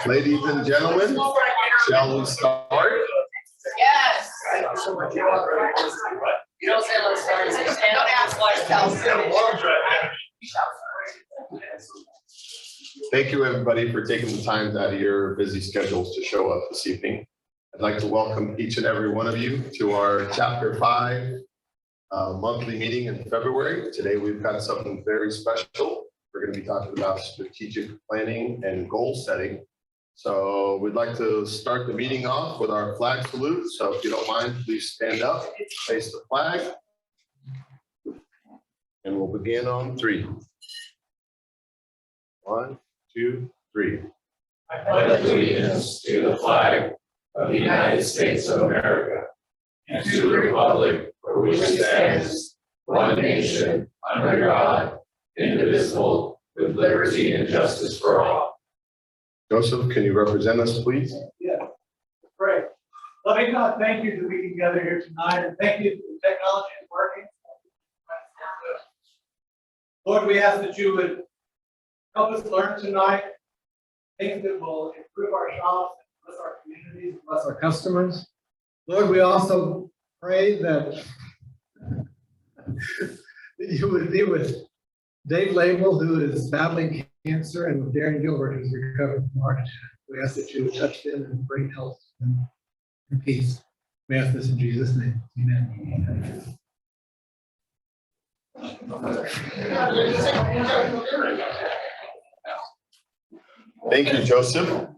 Ladies and gentlemen, shall we start? Yes. You don't say let's start. Don't ask why. Thank you, everybody, for taking the time out of your busy schedules to show up this evening. I'd like to welcome each and every one of you to our Chapter 5 monthly meeting in February. Today, we've got something very special. We're going to be talking about strategic planning and goal setting. So we'd like to start the meeting off with our flag salute. So if you don't mind, please stand up, face the flag, and we'll begin on 3. 1, 2, 3. I pledge allegiance to the flag of the United States of America and to the republic for which it stands, one nation, under God, indivisible, with liberty and justice for all. Joseph, can you represent us, please? Yeah, great. Loving God, thank you to be together here tonight, and thank you for the technology is working. Lord, we ask that you would help us learn tonight things that will improve our shops, bless our communities, and bless our customers. Lord, we also pray that you would be with Dave Label, who is battling cancer, and with Darren Gilbert, who's recovered from heart attack. We ask that you would touch them and bring health and peace. We ask this in Jesus' name. Amen. Thank you, Joseph.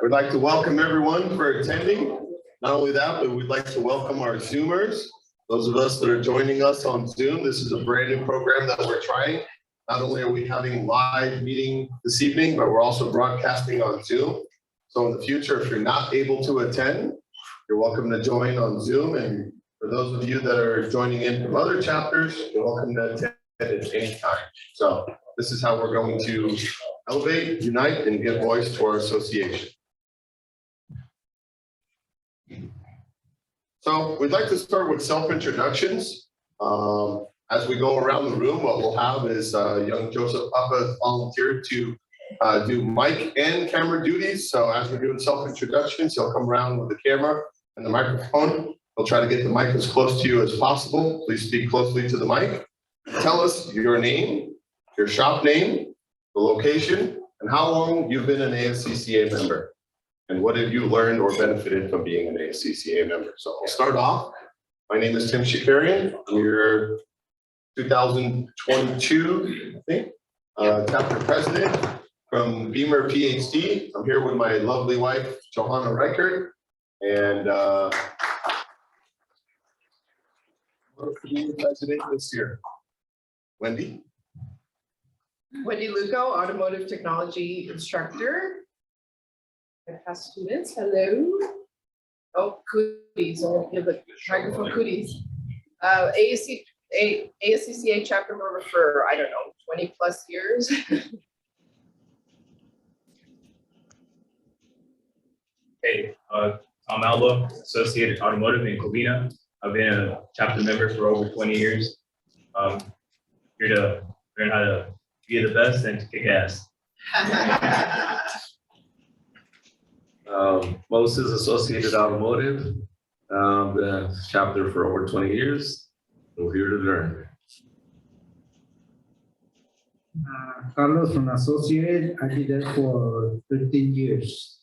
We'd like to welcome everyone for attending. Not only that, but we'd like to welcome our Zoomers. Those of us that are joining us on Zoom, this is a brand new program that we're trying. Not only are we having live meeting this evening, but we're also broadcasting on Zoom. So in the future, if you're not able to attend, you're welcome to join on Zoom. And for those of you that are joining in from other chapters, you're welcome to attend at any time. So this is how we're going to elevate, unite, and give voice to our association. So we'd like to start with self-introductions. As we go around the room, what we'll have is young Joseph Papa volunteered to do mic and camera duties. So as we're doing self-introductions, he'll come around with the camera and the microphone. He'll try to get the mic as close to you as possible. Please speak closely to the mic. Tell us your name, your shop name, the location, and how long you've been an ASCCA member. And what have you learned or benefited from being an ASCCA member? So I'll start off. My name is Tim Chakarian. I'm your 2022, I think, chapter president from Beamer PhD. I'm here with my lovely wife, Johanna Reichert, and being president this year. Wendy? Wendy Luco, automotive technology instructor. I have students, hello. Oh, cooties, I'll give the microphone cooties. ASCCA chapter member for, I don't know, 20 plus years. Hey, I'm Alba, Associated Automotive in Covina. I've been a chapter member for over 20 years. Here to learn how to be the best and to kick ass. Moses Associated Automotive, the chapter for over 20 years. We're here to learn. Carlos from Associated, I did that for 13 years.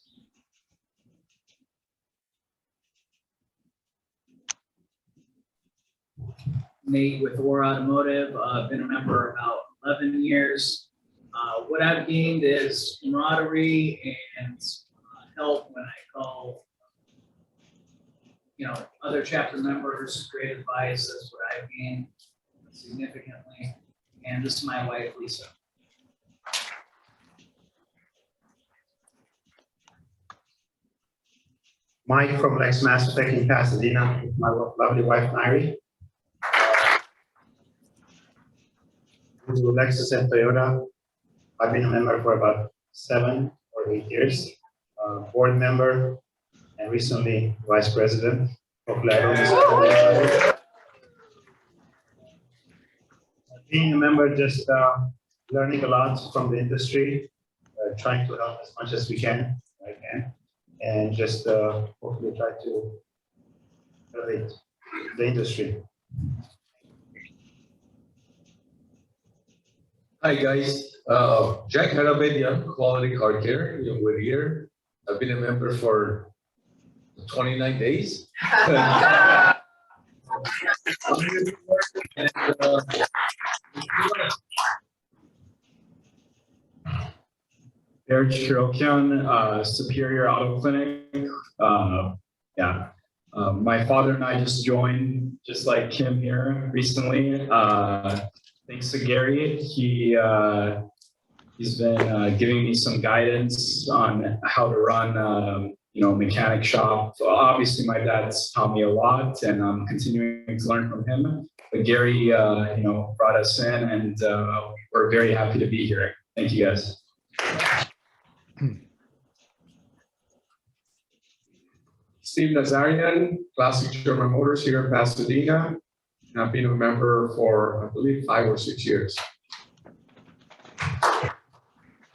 Nate with Or Automotive, been a member about 11 years. What I've gained is camaraderie and help when I call, other chapter members, great advice. That's what I've gained significantly. And this is my wife, Lisa. Mike from Lex Mastertech in Pasadena with my lovely wife, Nairi. To Lexus and Toyota, I've been a member for about 7 or 8 years, board member, and recently vice president of Laro. Being a member, just learning a lot from the industry, trying to help as much as we can. and just hopefully try to elevate the industry. Hi, guys. Jack Harabedian, Quality Car Care, Whittier. I've been a member for 29 days. Eric Shirokian, Superior Auto Clinic. My father and I just joined, just like Kim here recently. Thanks to Gary, he's been giving me some guidance on how to run, mechanic shop. So obviously, my dad's taught me a lot, and I'm continuing to learn from him. But Gary, brought us in, and we're very happy to be here. Thank you, guys. Steve Nazarian, Classic German Motors here in Pasadena. And I've been a member for, I believe, 5 or 6 years.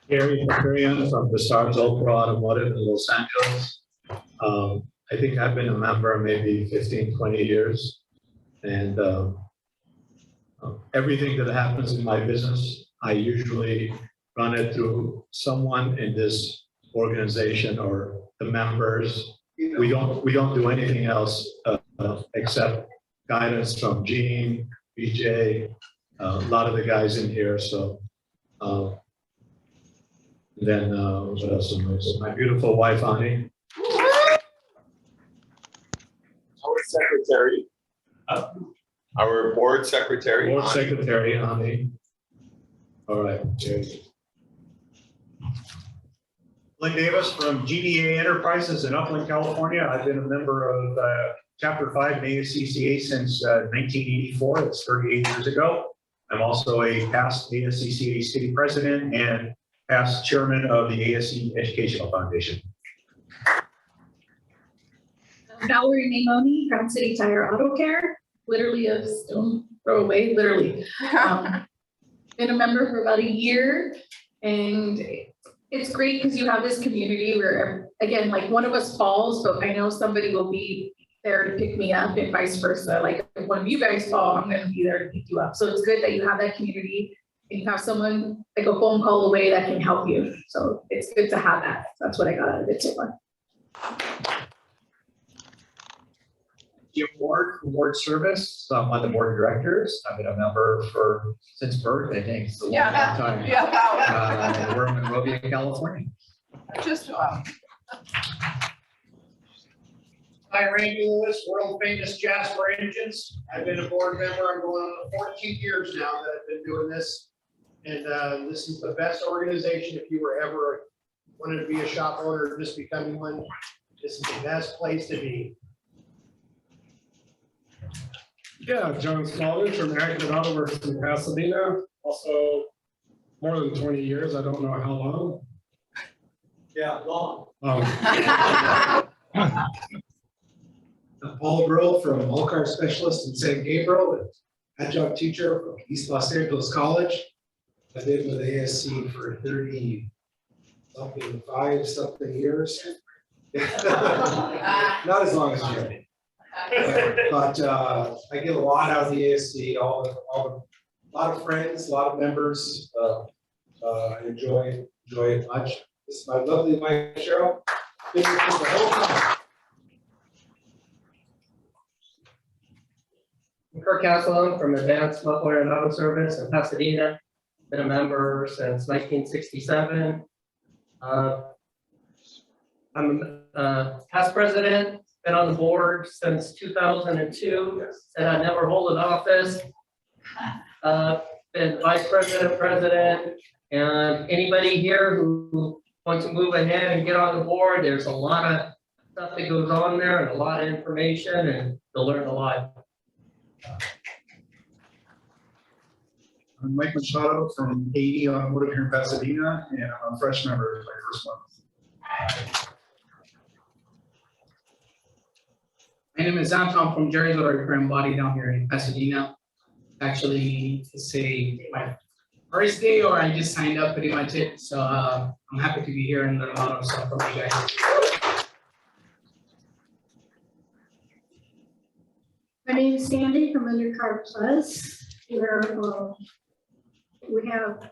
Gary Chakarian from the Stars Ultra Automotive in Los Angeles. I think I've been a member maybe 15, 20 years. And everything that happens in my business, I usually run it through someone in this organization or the members. We don't do anything else except guidance from Gene, BJ, a lot of the guys in here. So then what else am I saying? My beautiful wife, Ani. Our secretary. Our board secretary. Board secretary, Ani. All right. Glenn Davis from GDA Enterprises in Upland, California. I've been a member of Chapter 5 in ASCCA since 1984. That's 38 years ago. I'm also a past ASCCA city president and past chairman of the ASC Educational Foundation. Valerie Mamoni from City Tire Auto Care, literally a stone throw away, literally. Been a member for about a year, and it's great because you have this community where, again, like one of us falls, but I know somebody will be there to pick me up and vice versa. Like if one of you guys fall, I'm going to be there to pick you up. So it's good that you have that community and you have someone like a phone call away that can help you. So it's good to have that. That's what I got out of it so far. Jim Ward from Ward Service. So I'm on the board of directors. I've been a member since birth, I think. It's a long time. Yeah. We're in Monrovia, California. Just about. Hi, Randy Lewis, world famous Jasper Engines. I've been a board member. I'm going on 14 years now that I've been doing this. And this is the best organization. If you were ever wanted to be a shop owner or just becoming one, this is the best place to be. Yeah, John Smaller from Acton Auto Works in Pasadena. Also, more than 20 years. I don't know how long. Yeah, long. Paul Brill from All Car Specialist in San Gabriel, adjunct teacher from East Los Angeles College. I've been with ASC for 5 something years. Not as long as Jim. But I get a lot out of the ASC, a lot of friends, a lot of members. I enjoy it much. This is my lovely wife, Cheryl. Been with us the whole time. Kirk Castellone from Advanced Muffler and Auto Service in Pasadena. Been a member since 1967. I'm past president, been on the board since 2002. Said I never hold an office. Been vice president, and anybody here who wants to move ahead and get on the board, there's a lot of stuff that goes on there and a lot of information, and you'll learn a lot. I'm Mike Machado from AE Automotive here in Pasadena, and I'm a fresh member, my first month. My name is Anton from Jerry's Auto Repair and Body down here in Pasadena. Actually, to say my first day, or I just signed up pretty much it. So I'm happy to be here and learn a lot of stuff from you guys. Jane Sandy from Undercar Plus, where we have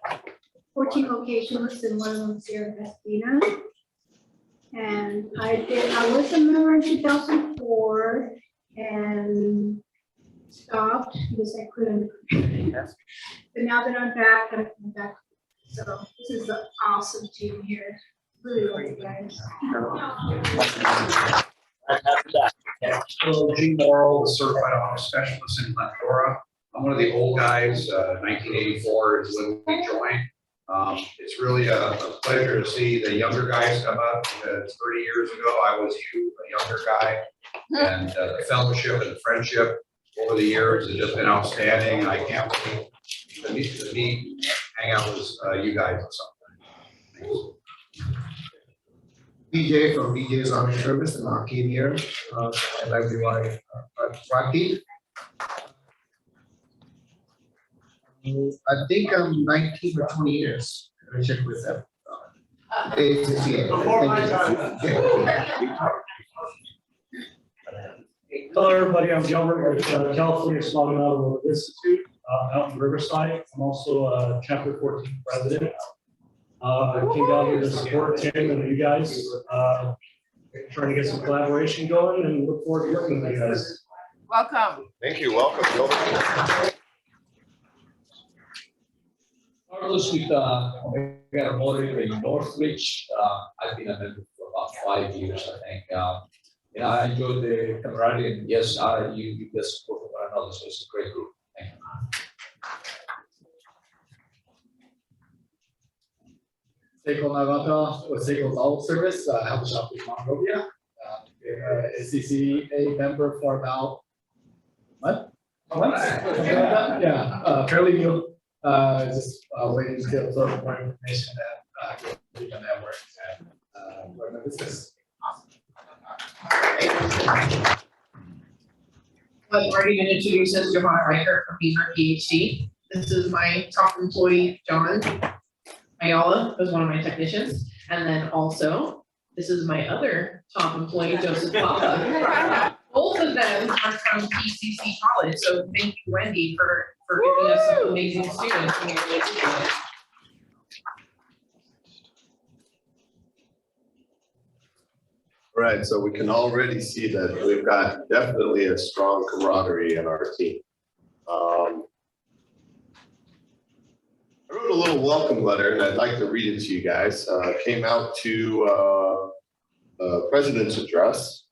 14 locations and one of them is here in Pasadena. And I was a member in 2004 and stopped because I couldn't. But now that I'm back, I'm back. So this is an awesome team here. Really love you guys. Hello, Gene Morrill, the certified auto specialist in Glendora. I'm one of the old guys, 1984 is when we joined. It's really a pleasure to see the younger guys come up. 30 years ago, I was a younger guy. And the fellowship and friendship over the years has just been outstanding. I can't wait to meet, hang out with you guys or something. BJ from BJ's Army Service in Arcadia. I'd like to invite Rocky. I think I'm 19 or 20 years. Let me check with them. Hello, everybody. I'm Gilbert with California Small and Automotive Institute out in Riverside. I'm also a Chapter 14 president. I came down here to support Tim and you guys, trying to get some collaboration going and look forward to working with you guys. Welcome. Thank you. Welcome. Carlos with Omega Automotive in Northridge. I've been a member for about 5 years, I think. I enjoyed the camaraderie, and yes, you just support one another, so it's a great group. Thank you. Seiko Nagata with Seiko's Auto Service, I have a shop in Monrovia. ASCCA member for about what? Yeah, fairly new. Just waiting to get a little more information that we can network and run the business. I'm already going to introduce as Johanna Reichert from Beamer PhD. This is my top employee, John Ayala, who's one of my technicians. And then also, this is my other top employee, Joseph Papa. Both of them are from PCC College. So thank you, Wendy, for giving us some amazing students. We really appreciate it. Right, so we can already see that we've got definitely a strong camaraderie in our team. I wrote a little welcome letter, and I'd like to read it to you guys. Came out to President's address.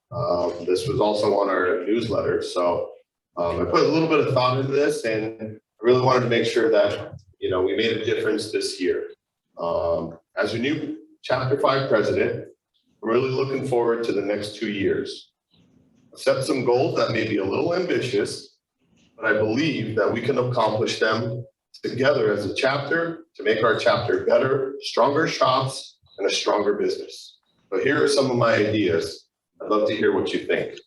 This was also on our newsletter, so I put a little bit of thought into this, and I really wanted to make sure that we made a difference this year. As a new Chapter 5 president, I'm really looking forward to the next 2 years. I've set some goals that may be a little ambitious, but I believe that we can accomplish them together as a chapter to make our chapter better, stronger shops, and a stronger business. So here are some of my ideas. I'd love to hear what you think.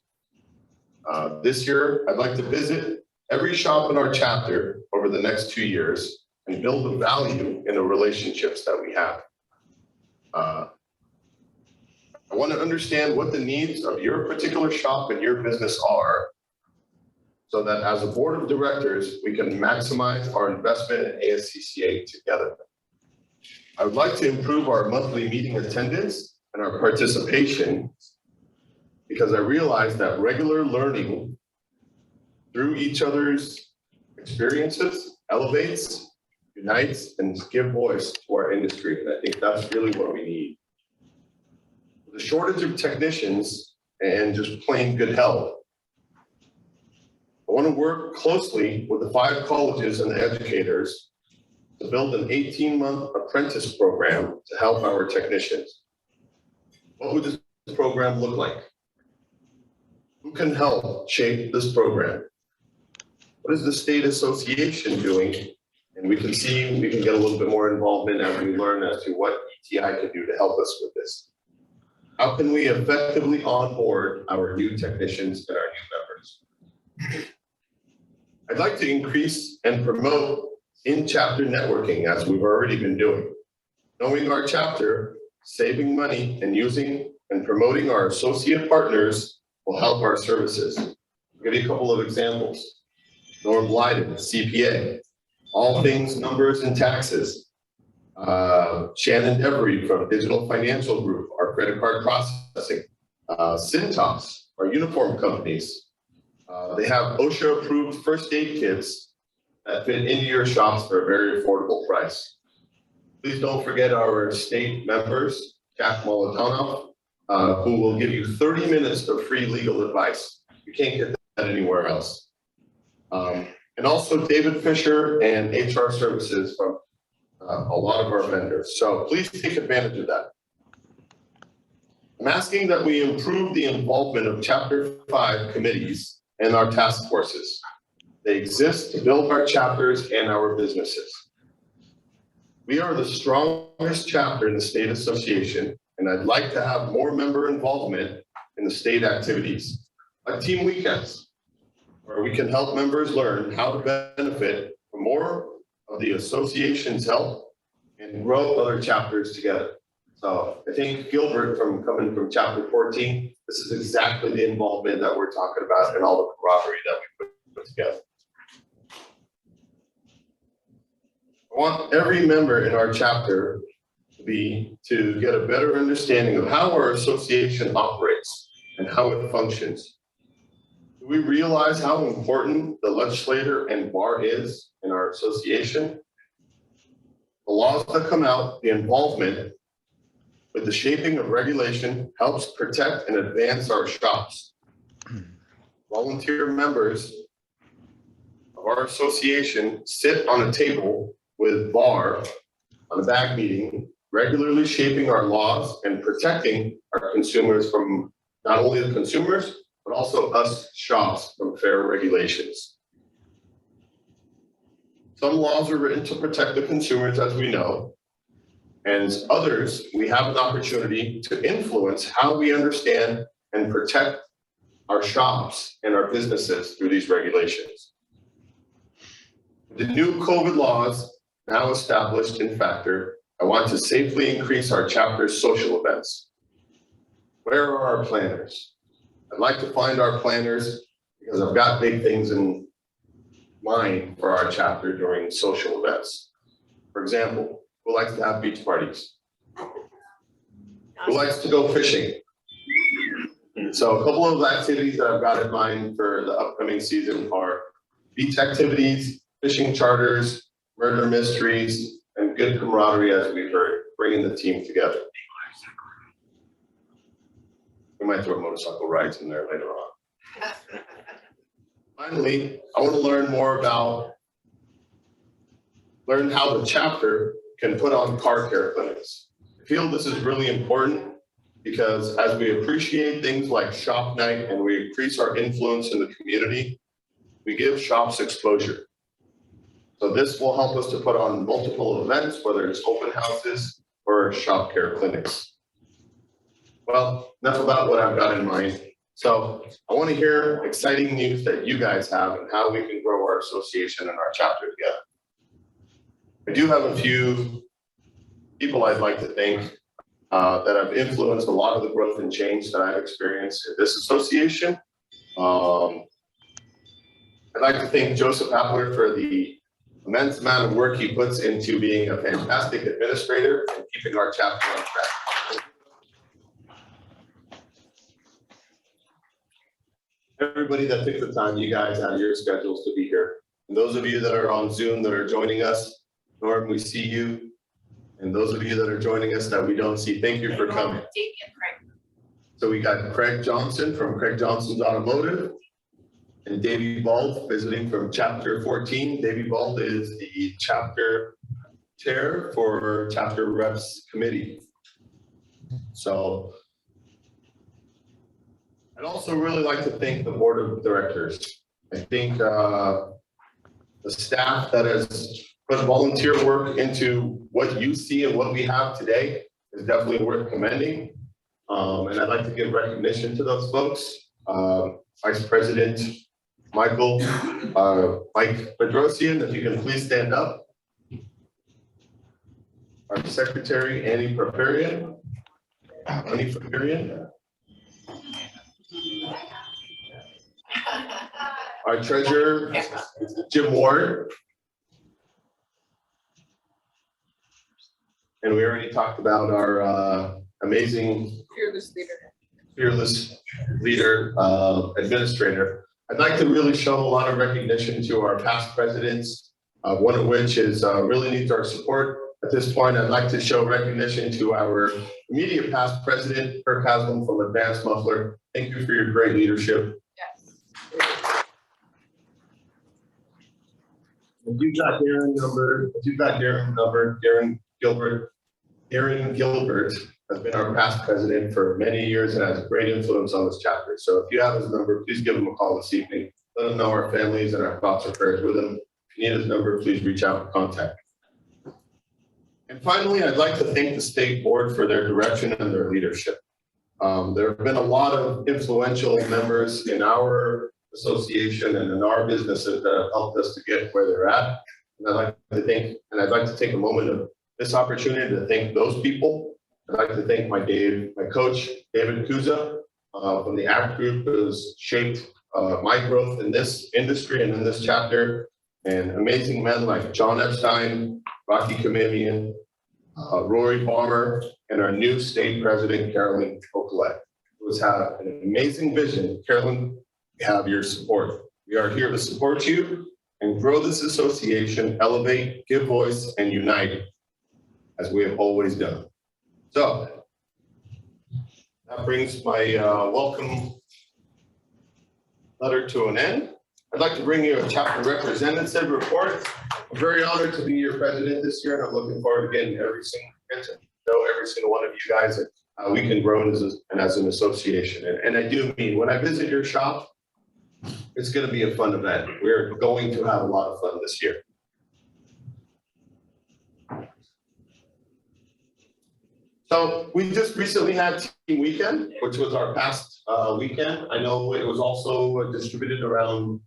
This year, I'd like to visit every shop in our chapter over the next 2 years and build the value in the relationships that we have. I want to understand what the needs of your particular shop and your business are, so that as a board of directors, we can maximize our investment in ASCCA together. I would like to improve our monthly meeting attendance and our participation, because I realize that regular learning through each other's experiences elevates, unites, and gives voice to our industry. And I think that's really what we need. The shortage of technicians and just plain good health. I want to work closely with the 5 colleges and the educators to build an 18-month apprentice program to help our technicians. What would this program look like? Who can help shape this program? What is the state association doing? And we can get a little bit more involvement as we learn as to what ETI can do to help us with this. How can we effectively onboard our new technicians and our new members? I'd like to increase and promote in-chapter networking, as we've already been doing. Knowing our chapter, saving money, and using and promoting our associate partners will help our services. Give you a couple of examples. Norm Blyden, CPA, all things numbers and taxes. Shannon Devery from Digital Financial Group, our credit card processing. Cintas, our uniform companies. They have OSHA-approved first aid kits that fit into your shops for a very affordable price. Please don't forget our state members, Jack Molotov, who will give you 30 minutes of free legal advice. You can't get that anywhere else. And also David Fisher and HR Services from a lot of our vendors. So please take advantage of that. I'm asking that we improve the involvement of Chapter 5 committees and our task forces. They exist to build our chapters and our businesses. We are the strongest chapter in the state association, and I'd like to have more member involvement in the state activities, like team weekends, where we can help members learn how to benefit from more of the association's help and grow other chapters together. So I think Gilbert, coming from Chapter 14, this is exactly the involvement that we're talking about and all the camaraderie that we put together. I want every member in our chapter to get a better understanding of how our association operates and how it functions. Do we realize how important the legislator and bar is in our association? The laws that come out, the involvement with the shaping of regulation helps protect and advance our shops. Volunteer members of our association sit on a table with bar on a bag meeting, regularly shaping our laws and protecting our consumers from not only the consumers, but also us shops from fair regulations. Some laws are written to protect the consumers, as we know, and others, we have an opportunity to influence how we understand and protect our shops and our businesses through these regulations. The new COVID laws now established in Factor, I want to safely increase our chapter's social events. Where are our planners? I'd like to find our planners because I've got big things in mind for our chapter during social events. For example, who likes to have beach parties? Who likes to go fishing? So a couple of activities that I've got in mind for the upcoming season are beach activities, fishing charters, murder mysteries, and good camaraderie, as we've heard, bringing the team together. We might throw motorcycle rides in there later on. Finally, I want to learn how the chapter can put on car care clinics. I feel this is really important because as we appreciate things like shop night and we increase our influence in the community, we give shops exposure. So this will help us to put on multiple events, whether it's open houses or shop care clinics. Well, enough about what I've got in mind. So I want to hear exciting news that you guys have and how we can grow our association and our chapter together. I do have a few people I'd like to thank that have influenced a lot of the growth and change that I've experienced in this association. I'd like to thank Joseph Appler for the immense amount of work he puts into being a fantastic administrator and keeping our chapter on track. Everybody that took the time, you guys out of your schedules to be here. And those of you that are on Zoom that are joining us, Norm, we see you. And those of you that are joining us that we don't see, thank you for coming. So we got Craig Johnson from Craig Johnson's Automotive and Davey Bald visiting from Chapter 14. Davey Bald is the chapter chair for Chapter Reps Committee. So I'd also really like to thank the board of directors. I think the staff that has put volunteer work into what you see and what we have today is definitely worth commending. And I'd like to give recognition to those folks. Vice President Mike Bedrosian, if you can please stand up. Our Secretary, Annie Paparian. our treasurer, Jim Ward. And we already talked about our amazing fearless leader, administrator. I'd like to really show a lot of recognition to our past presidents, one of which is really needs our support. At this point, I'd like to show recognition to our immediate past president, Kirk Haslam from Advanced Muffler. Thank you for your great leadership. If you've got Darren Gilbert has been our past president for many years and has a great influence on this chapter. So if you have his number, please give him a call this evening. Let him know our families and our thoughts and prayers with him. If you need his number, please reach out and contact. And finally, I'd like to thank the state board for their direction and their leadership. There have been a lot of influential members in our association and in our businesses that have helped us to get where they're at. And I'd like to take a moment of this opportunity to thank those people. I'd like to thank my coach, David Kuza, from the ACT group, who has shaped my growth in this industry and in this chapter, and amazing men like John Epstein, Rocky Kamimian, Rory Balmer, and our new state president, Carolyn Ocolet, who has had an amazing vision. Carolyn, we have your support. We are here to support you and grow this association, elevate, give voice, and unite, as we have always done. So that brings my welcome letter to an end. I'd like to bring you a chapter representative report. I'm very honored to be your president this year, and I'm looking forward to getting every single one of you guys that we can grow as an association. And I do mean, when I visit your shop, it's going to be a fun event. We're going to have a lot of fun this year. So we just recently had Team Weekend, which was our past weekend. I know it was also distributed around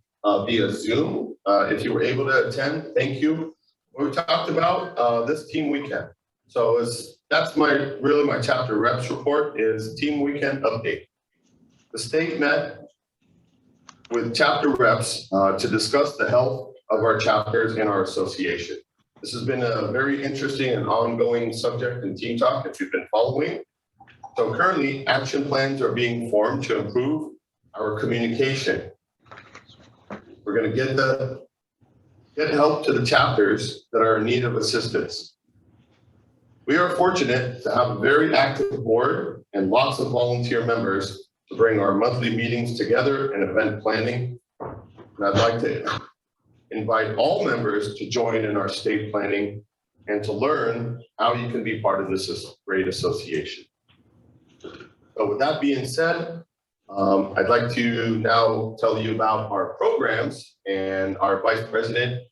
via Zoom. If you were able to attend, thank you. We talked about this Team Weekend. So that's really my chapter reps report is Team Weekend update. The state met with chapter reps to discuss the health of our chapters and our association. This has been a very interesting and ongoing subject in Team Talk if you've been following. So currently, action plans are being formed to improve our communication. We're going to get help to the chapters that are in need of assistance. We are fortunate to have a very active board and lots of volunteer members to bring our monthly meetings together and event planning. And I'd like to invite all members to join in our state planning and to learn how you can be part of this great association. So with that being said, I'd like to now tell you about our programs, and our Vice President,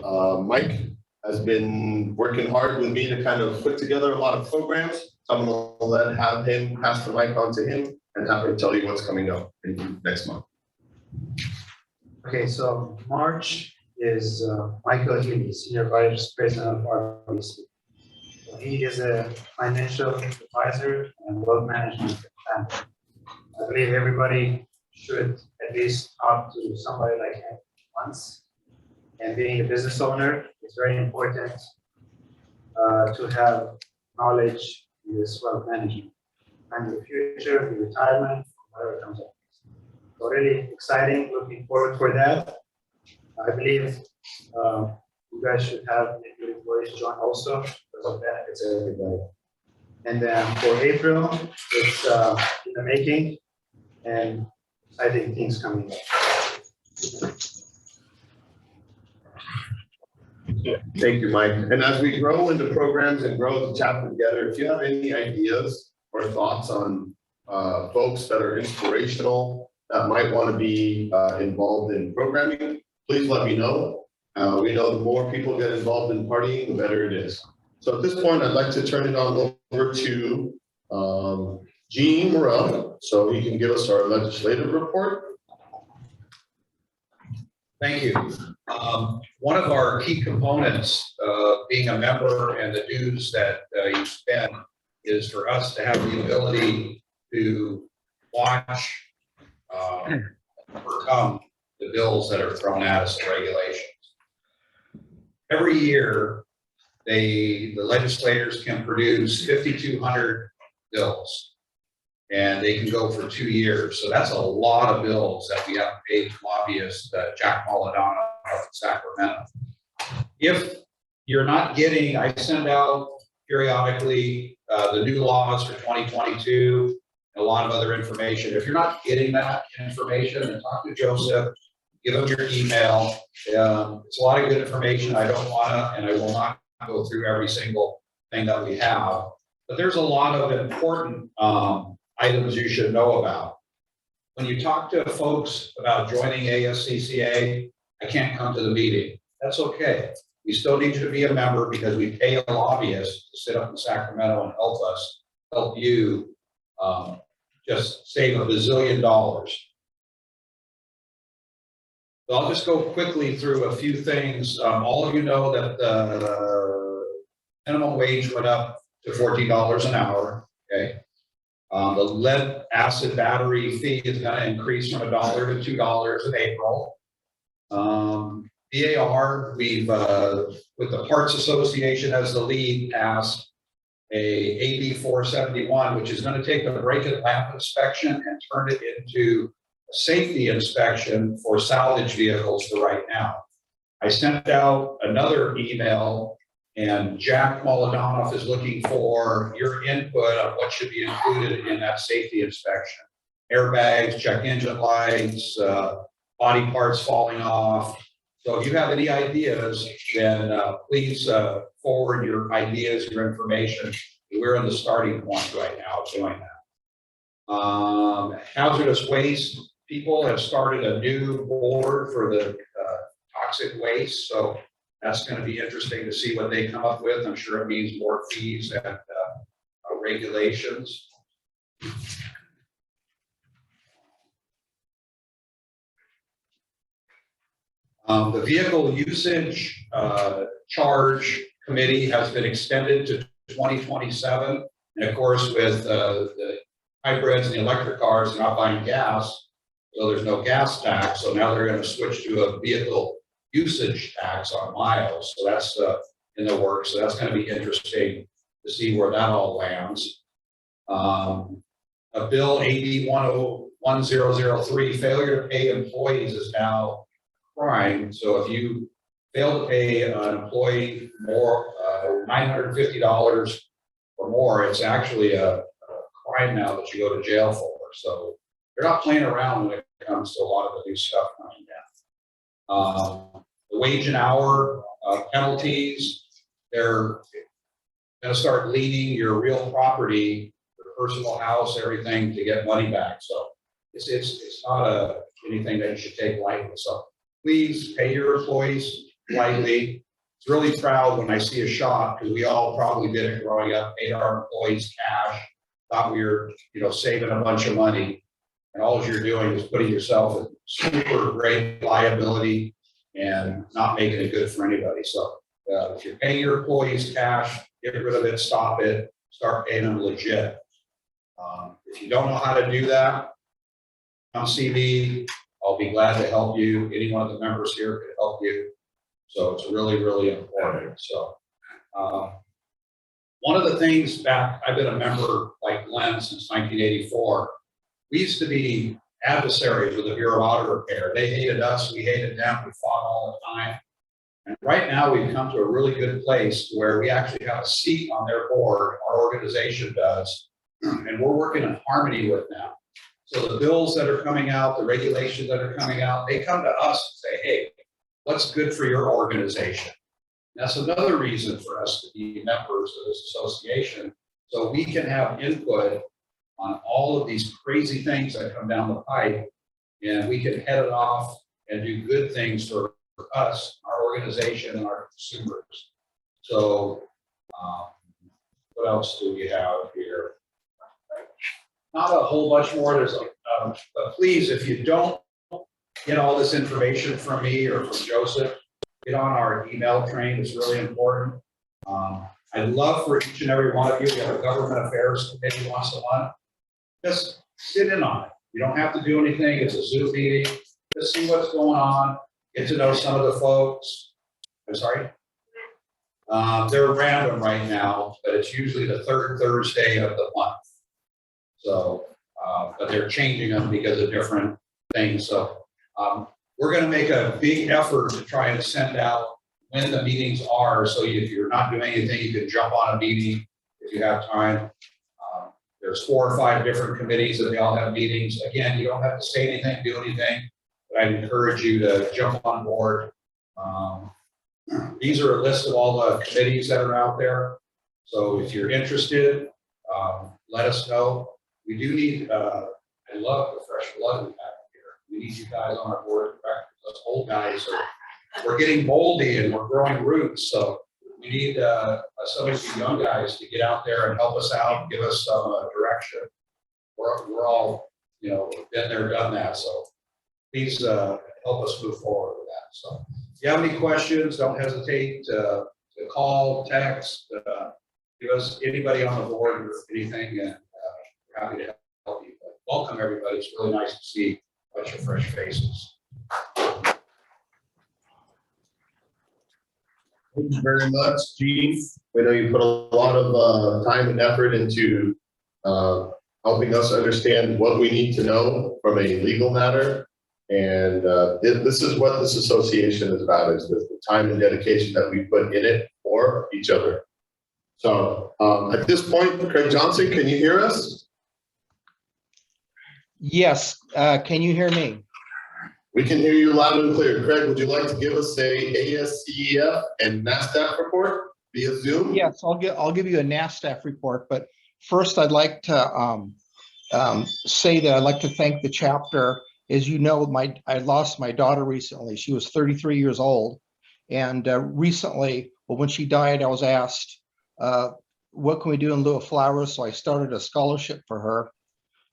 Mike, has been working hard with me to kind of put together a lot of programs. So I'm going to have him pass the mic on to him and have him tell you what's coming up next month. Okay, so March is Michael Healy, Senior Vice President of RBC. So he is a financial advisor and wealth management plan. I believe everybody should at least talk to somebody like him once. And being a business owner, it's very important to have knowledge in this wealth management and the future, the retirement, whatever comes up. So really exciting, looking forward for that. I believe you guys should have your employees join also, because it benefits everybody. And then for April, it's in the making and exciting things coming up. Thank you, Mike. And as we grow into programs and grow the chapter together, if you have any ideas or thoughts on folks that are inspirational, that might want to be involved in programming, please let me know. We know the more people get involved in partying, the better it is. So at this point, I'd like to turn it on over to Gene Morrill, so he can give us our legislative report. Thank you. One of our key components of being a member and the dues that you spend is for us to have the ability to watch, overcome the bills that are thrown at us, the regulations. Every year, the legislators can produce 5,200 bills, and they can go for 2 years. So that's a lot of bills that we have to pay to lobbyist Jack Moladano of Sacramento. If you're not getting, I send out periodically the new laws for 2022, and a lot of other information. If you're not getting that information, then talk to Joseph, give him your email. It's a lot of good information. I don't want to, and I will not go through every single thing that we have, but there's a lot of important items you should know about. When you talk to folks about joining ASCCA, I can't come to the meeting. That's okay. We still need you to be a member because we pay a lobbyist to sit up in Sacramento and help you just save $1 bazillion. So I'll just go quickly through a few things. All of you know that the minimum wage went up to $14 an hour, okay? The lead acid battery fee is going to increase from $1 to $2 in April. BAR, we've, with the Parts Association as the lead, passed a AB 471, which is going to take the brake and lamp inspection and turn it into a safety inspection for salvage vehicles for right now. I sent out another email, and Jack Moladano is looking for your input on what should be included in that safety inspection. Airbags, check engine lights, body parts falling off. So if you have any ideas, then please forward your ideas, your information. We're in the starting point right now of doing that. Hazardous waste, people have started a new board for the toxic waste. So that's going to be interesting to see what they come up with. I'm sure it means more fees and regulations. The vehicle usage charge committee has been extended to 2027. And of course, with the hybrids and the electric cars, they're not buying gas, so there's no gas tax. So now they're going to switch to a vehicle usage tax on miles. So that's in the works. So that's going to be interesting to see where that all lands. A bill AB 1003, failure to pay employees is now crime. So if you fail to pay an employee more $950 or more, it's actually a crime now that you go to jail for. So they're not playing around when it comes to a lot of the new stuff coming down. The wage and hour penalties, they're going to start leaning your real property, your personal house, everything to get money back. So it's not anything that you should take lightly. So please pay your employees lightly. It's really proud when I see a shop, because we all probably did it growing up, paid our employees cash, thought we were, saving a bunch of money, and all you're doing is putting yourself in super great liability and not making it good for anybody. So if you're paying your employees cash, get rid of it, stop it, start paying them legit. If you don't know how to do that, come see me. I'll be glad to help you. Any one of the members here could help you. So it's really, really important. So one of the things back, I've been a member like Glenn since 1984. We used to be adversaries with the Bureau of Auto Repair. They hated us, we hated them, we fought all the time. And right now we've come to a really good place where we actually have a seat on their board, our organization does, and we're working in harmony with them. So the bills that are coming out, the regulations that are coming out, they come to us and say, hey, what's good for your organization? That's another reason for us to be members of this association, so we can have input on all of these crazy things that come down the pipe, and we can head it off and do good things for us, our organization, and our consumers. So what else do we have here? Not a whole bunch more. There's but please, if you don't get all this information from me or from Joseph, get on our email train. It's really important. I'd love for each and every one of you. We have a government affairs committee once a month. Just sit in on it. You don't have to do anything. It's a Zoom meeting. to see what's going on, get to know some of the folks. I'm sorry? They're random right now, but it's usually the third Thursday of the month. So, but they're changing them because of different things. So we're going to make a big effort to try and send out when the meetings are. So if you're not doing anything, you can jump on a meeting if you have time. There's 4 or 5 different committees and they all have meetings. Again, you don't have to say anything, do anything, but I'd encourage you to jump on board. These are a list of all the committees that are out there. So if you're interested, let us know. We do need, I love the fresh blood we have here. We need you guys on our board of directors. Those old guys we're getting moldy and we're growing roots. So we need some of you young guys to get out there and help us out, give us some direction. We're all, you know, been there, done that. So please help us move forward with that. So if you have any questions, don't hesitate to call, text, give us anybody on the board or anything, and we're happy to help you. But welcome everybody. It's really nice to see a bunch of fresh faces. Thank you very much, Chief. We know you put a lot of time and effort into helping us understand what we need to know from a legal matter. And this is what this association is about, is the time and dedication that we put in it for each other. So at this point, Craig Johnson, can you hear us? Yes, can you hear me? We can hear you loud and clear. Craig, would you like to give us a ASCCA and NASDAQ report via Zoom? Yes, I'll give you a NASDAQ report, but first I'd like to say that I'd like to thank the chapter. As you know, I lost my daughter recently. She was 33 years old, and recently, well, when she died, I was asked, what can we do in lieu of flowers? So I started a scholarship for her,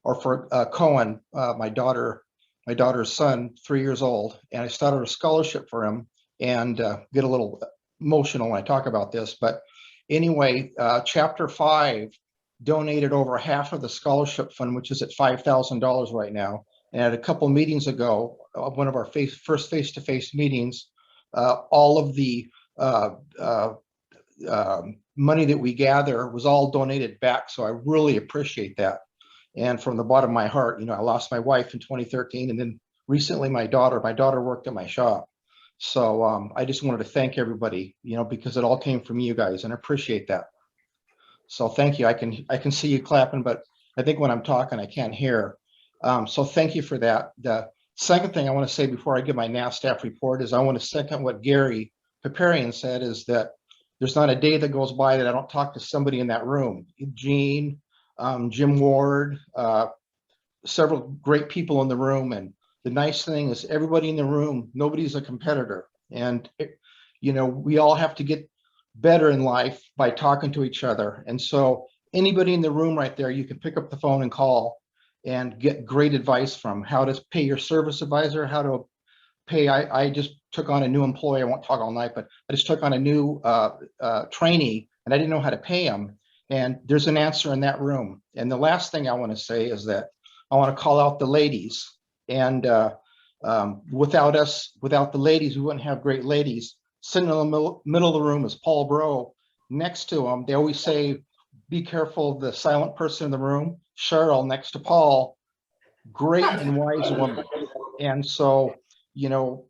or for Cohen, my daughter's son, 3 years old, and I started a scholarship for him, and get a little emotional when I talk about this. But anyway, Chapter 5 donated over half of the scholarship fund, which is at $5,000 right now. And at a couple meetings ago, one of our first face-to-face meetings, all of the money that we gather was all donated back. So I really appreciate that. And from the bottom of my heart, you know, I lost my wife in 2013, and then recently my daughter worked at my shop. So I just wanted to thank everybody, you know, because it all came from you guys, and I appreciate that. So thank you. I can see you clapping, but I think when I'm talking, I can't hear. So thank you for that. The second thing I want to say before I give my NASDAQ report is I want to second what Gary Chakarian said, is that there's not a day that goes by that I don't talk to somebody in that room. Gene, Jim Ward, several great people in the room. And the nice thing is everybody in the room, nobody's a competitor. And, you know, we all have to get better in life by talking to each other. And so anybody in the room right there, you can pick up the phone and call and get great advice from how to pay your service advisor, how to pay. I just took on a new employee. I won't talk all night, but I just took on a new trainee, and I didn't know how to pay him. And there's an answer in that room. And the last thing I want to say is that I want to call out the ladies. And without the ladies, we wouldn't have great ladies. Sitting in the middle of the room is Paul Bro. Next to him, they always say, be careful of the silent person in the room. Cheryl next to Paul, great and wise woman. And so, you know,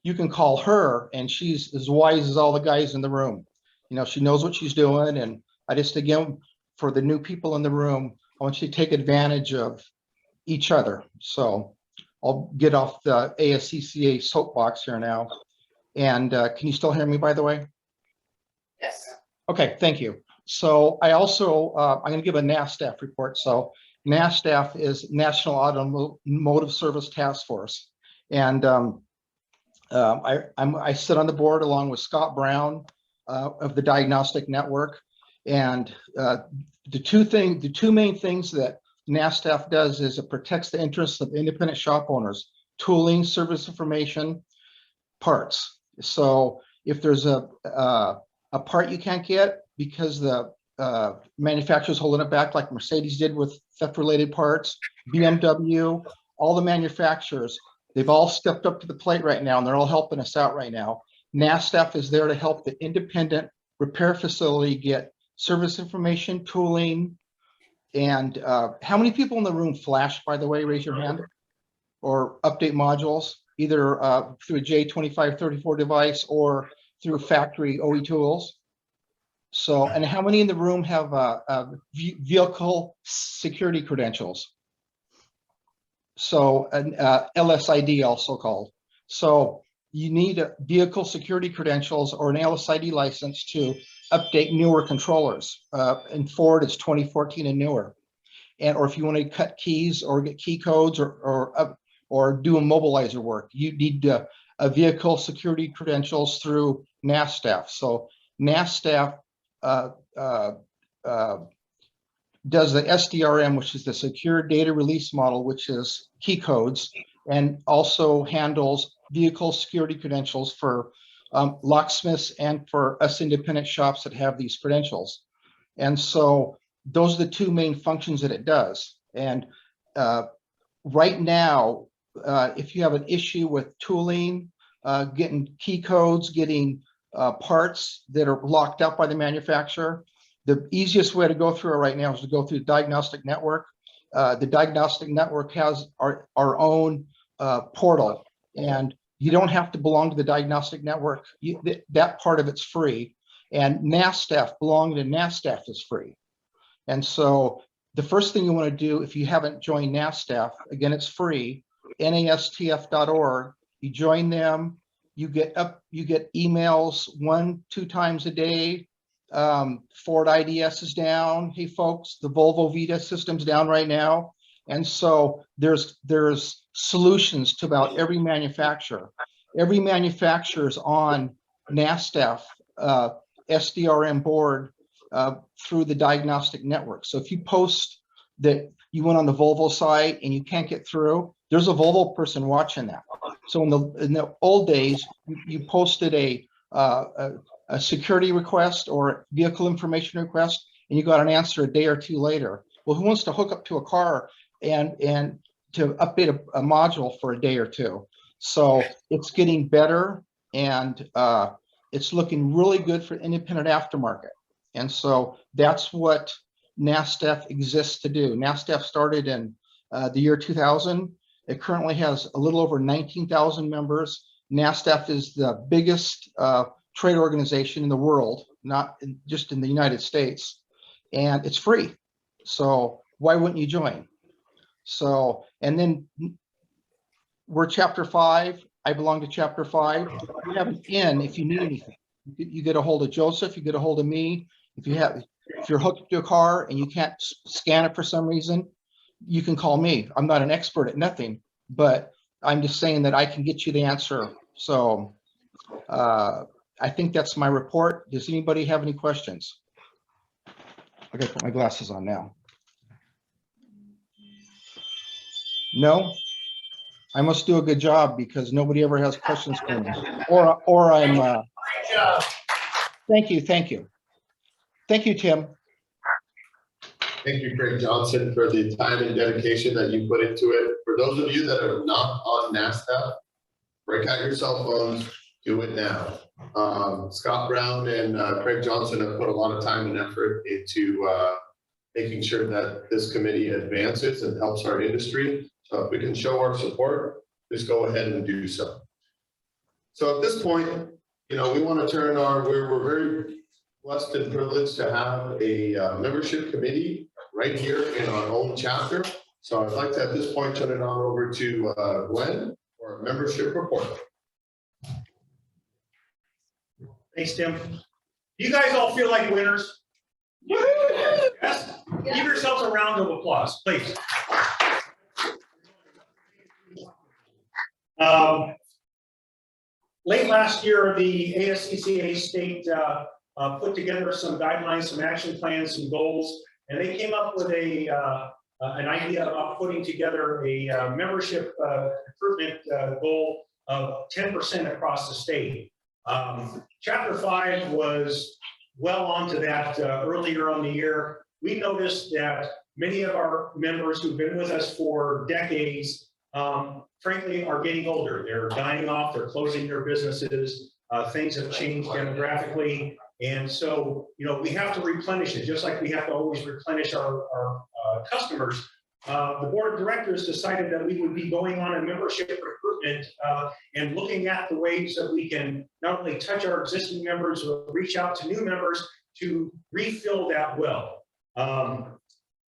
you can call her, and she's as wise as all the guys in the room. You know, she knows what she's doing. And I just, again, for the new people in the room, I want you to take advantage of each other. So I'll get off the ASCCA soapbox here now. And can you still hear me, by the way? Yes. Okay, thank you. So I also, I'm going to give a NASDAQ report. So NASDAQ is National Automotive Service Task Force. And I sit on the board along with Scott Brown of the Diagnostic Network. And the two main things that NASDAQ does is it protects the interests of independent shop owners, tooling, service information, parts. So if there's a part you can't get because the manufacturer's holding it back, like Mercedes did with theft-related parts, BMW, all the manufacturers, They've all stepped up to the plate right now, and they're all helping us out right now. NASTF is there to help the independent repair facility get service information, tooling, and how many people in the room flash, by the way? Raise your hand. Or update modules, either through a J2534 device or through factory OE tools. So, and how many in the room have vehicle security credentials? So an LSID also called. So you need a vehicle security credentials or an LSID license to update newer controllers. In Ford, it's 2014 and newer. And or if you want to cut keys or get key codes or do immobilizer work, you need a vehicle security credentials through NASTF. So NASTF does the SDRM, which is the secure data release model, which is key codes, and also handles vehicle security credentials for locksmiths and for us independent shops that have these credentials. And so those are the two main functions that it does. And right now, if you have an issue with tooling, getting key codes, getting parts that are locked up by the manufacturer, the easiest way to go through it right now is to go through the diagnostic network. The diagnostic network has our own portal, and you don't have to belong to the diagnostic network. That part of it's free, and NASTF, belonging to NASTF is free. And so the first thing you want to do if you haven't joined NASTF, again, it's free, nastf.org. You join them, you get emails 1-2 times a day. Ford IDS is down. Hey folks, the Volvo Vita system's down right now. And so there's solutions to about every manufacturer. Every manufacturer is on NASTF SDRM board through the diagnostic network. So if you post that you went on the Volvo site and you can't get through, there's a Volvo person watching that. So in the old days, you posted a security request or vehicle information request, and you got an answer a day or two later. Well, who wants to hook up to a car and to update a module for a day or two? So it's getting better, and it's looking really good for independent aftermarket. And so that's what NASTF exists to do. NASTF started in the year 2000. It currently has a little over 19,000 members. NASTF is the biggest trade organization in the world, not just in the United States, and it's free. So why wouldn't you join? So, and then we're Chapter 5. I belong to Chapter 5. You have an in if you need anything. You get a hold of Joseph, you get a hold of me. If you're hooked to a car and you can't scan it for some reason, you can call me. I'm not an expert at nothing, but I'm just saying that I can get you the answer. So I think that's my report. Does anybody have any questions? I gotta put my glasses on now. No? I must do a good job because nobody ever has questions for me. Or I'm thank you. Thank you, Tim. Thank you, Craig Johnson, for the time and dedication that you put into it. For those of you that are not on NASTF, break out your cell phones, do it now. Scott Brown and Craig Johnson have put a lot of time and effort into making sure that this committee advances and helps our industry. So if we can show our support, please go ahead and do so. So at this point, we want to turn we're very blessed and privileged to have a membership committee right here in our own chapter. So I'd like to, at this point, turn it on over to Glenn for a membership report. Thanks, Tim. You guys all feel like winners? Yes? Give yourselves a round of applause, please. Late last year, the ASCCA state put together some guidelines, some action plans, some goals, and they came up with an idea about putting together a membership improvement goal of 10% across the state. Chapter 5 was well onto that earlier on the year. We noticed that many of our members who've been with us for decades frankly, are getting older. They're dying off, they're closing their businesses. Things have changed demographically. And so, we have to replenish it, just like we have to always replenish our customers. The board of directors decided that we would be going on a membership recruitment and looking at the ways that we can not only touch our existing members, but reach out to new members to refill that well.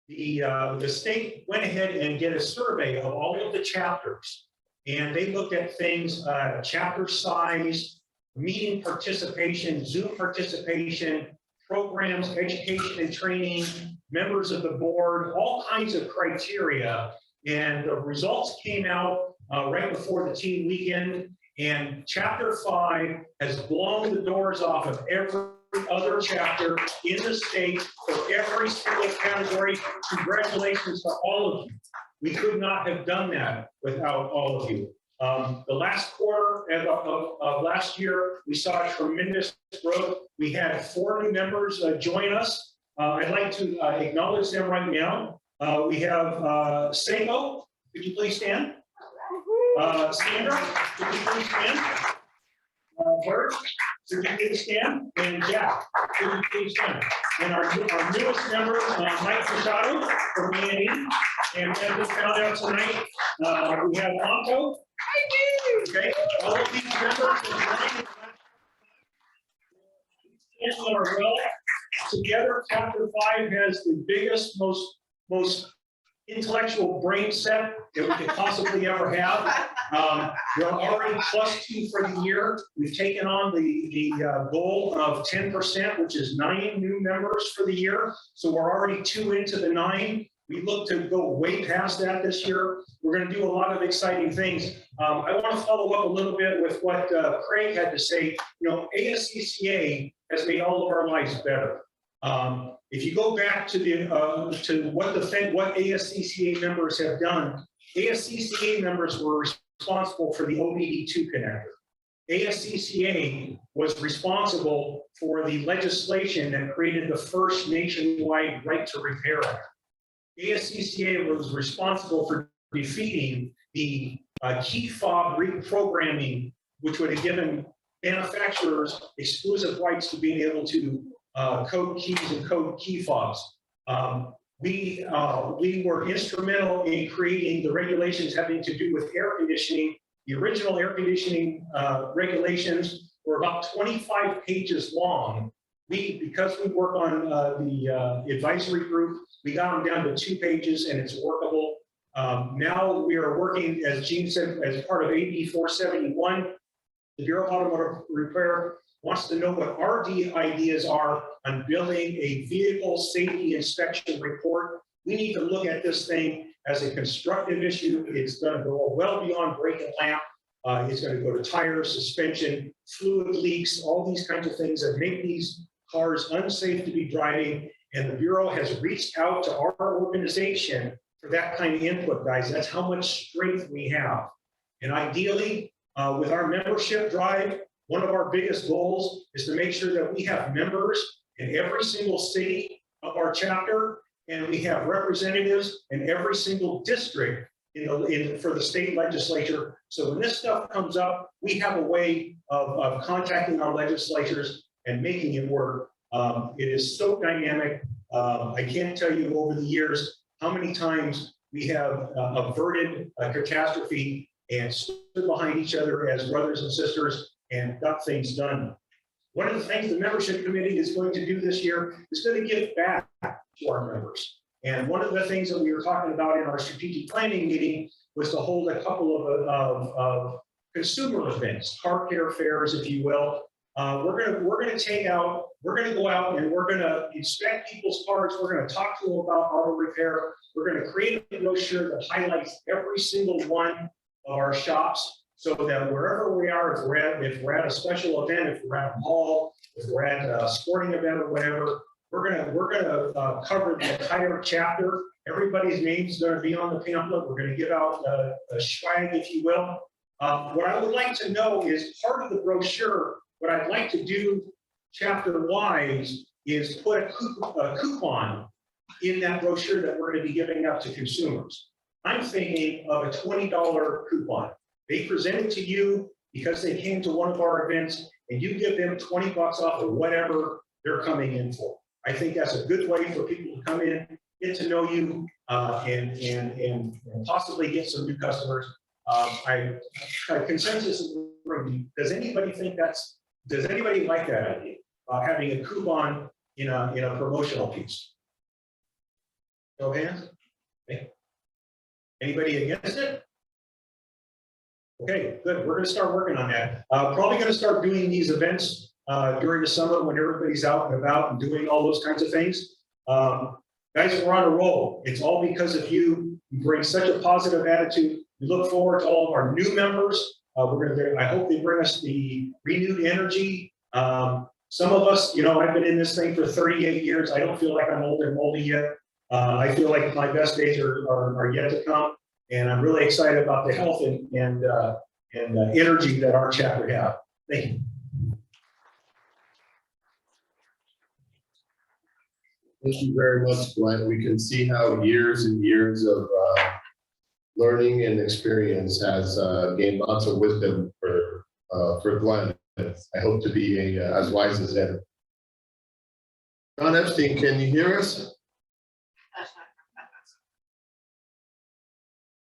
The state went ahead and did a survey of all of the chapters, and they looked at things, chapter size, meeting participation, Zoom participation, programs, education and training, members of the board, all kinds of criteria. And the results came out right before the teen weekend, and Chapter 5 has blown the doors off of every other chapter in the state for every single category. Congratulations to all of you. We could not have done that without all of you. The last quarter of last year, we saw tremendous growth. We had 4 new members join us. I'd like to acknowledge them right now. We have Sego, could you please stand? Sandra, could you please stand? Bert, could you please stand? And Jack, could you please stand? And our newest member, Mike Machado from A&E. And as we found out tonight, we have Anto. Okay, all of these members are well. Together, Chapter 5 has the biggest, most intellectual brain set that we could possibly ever have. We're already +2 for the year. We've taken on the goal of 10%, which is 9 new members for the year. So we're already 2 into the 9. We look to go way past that this year. We're going to do a lot of exciting things. I want to follow up a little bit with what Craig had to say. ASCCA has made all of our lives better. If you go back to what ASCCA members have done, ASCCA members were responsible for the OBD2 connector. ASCCA was responsible for the legislation that created the first nationwide right to repair act. ASCCA was responsible for defeating the key fob reprogramming, which would have given manufacturers exclusive rights to being able to code keys and code key fobs. We were instrumental in creating the regulations having to do with air conditioning. The original air conditioning regulations were about 25 pages long. Because we work on the advisory group, we got them down to 2 pages and it's workable. Now we are working, as Gene said, as part of AB 471. The Bureau of Automotive Repair wants to know what our ideas are on building a vehicle safety inspection report. We need to look at this thing as a constructive issue. It's going to go well beyond brake and lamp. It's going to go to tires, suspension, fluid leaks, all these kinds of things that make these cars unsafe to be driving. And the Bureau has reached out to our organization for that kind of input, guys. That's how much strength we have. And ideally, with our membership drive, one of our biggest goals is to make sure that we have members in every single city of our chapter, and we have representatives in every single district for the state legislature. So when this stuff comes up, we have a way of contacting our legislatures and making it work. It is so dynamic. I can't tell you over the years how many times we have averted a catastrophe and stood behind each other as brothers and sisters and got things done. One of the things the membership committee is going to do this year is going to give back to our members. And one of the things that we were talking about in our strategic planning meeting was to hold a couple of consumer events, car care fairs, if you will. We're going to go out and we're going to inspect people's cars. We're going to talk to them about auto repair. We're going to create a brochure that highlights every single one of our shops, so that wherever we are, if we're at a special event, if we're at a mall, if we're at a sporting event or whatever, we're gonna cover the entire chapter. Everybody's name is going to be on the pamphlet. We're going to give out a swag, if you will. What I would like to know is part of the brochure. What I'd like to do, chapter-wise, is put a coupon in that brochure that we're going to be giving out to consumers. I'm thinking of a $20 coupon. They present it to you because they came to one of our events, and you give them 20 bucks off of whatever they're coming in for. I think that's a good way for people to come in, get to know you, and possibly get some new customers. I consensus in the room. Does anybody like that idea? Having a coupon in a promotional piece? Show of hands? Okay. Anybody against it? Okay, good. We're gonna start working on that. Probably gonna start doing these events during the summer when everybody's out and about and doing all those kinds of things. Guys, we're on a roll. It's all because of you. You bring such a positive attitude. We look forward to all of our new members. I hope they bring us the renewed energy. Some of us, I've been in this thing for 38 years. I don't feel like I'm old and moldy yet. I feel like my best days are yet to come. And I'm really excited about the health and energy that our chapter have. Thank you. Thank you very much, Glenn. We can see how years and years of learning and experience has gained lots of wisdom for Glenn. I hope to be as wise as him. John Epstein, can you hear us?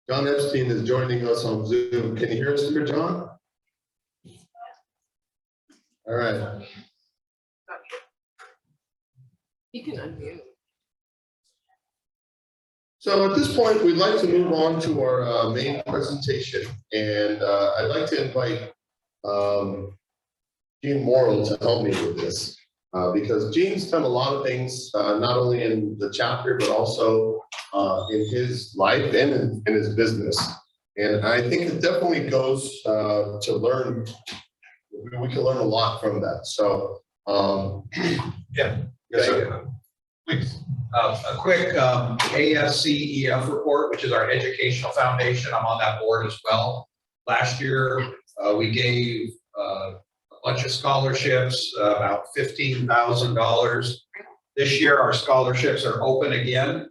John Epstein is joining us on Zoom. Can you hear us here, John? All right. You can unmute. So at this point, we'd like to move on to our main presentation. And I'd like to invite Gene Morrill to help me with this. Because Gene's done a lot of things, not only in the chapter, but also in his life and in his business. And I think it definitely goes to learn. We can learn a lot from that. So, Yeah. Yes, sir. Please. A quick ASCCA report, which is our educational foundation. I'm on that board as well. Last year, we gave a bunch of scholarships, about $15,000. This year, our scholarships are open again,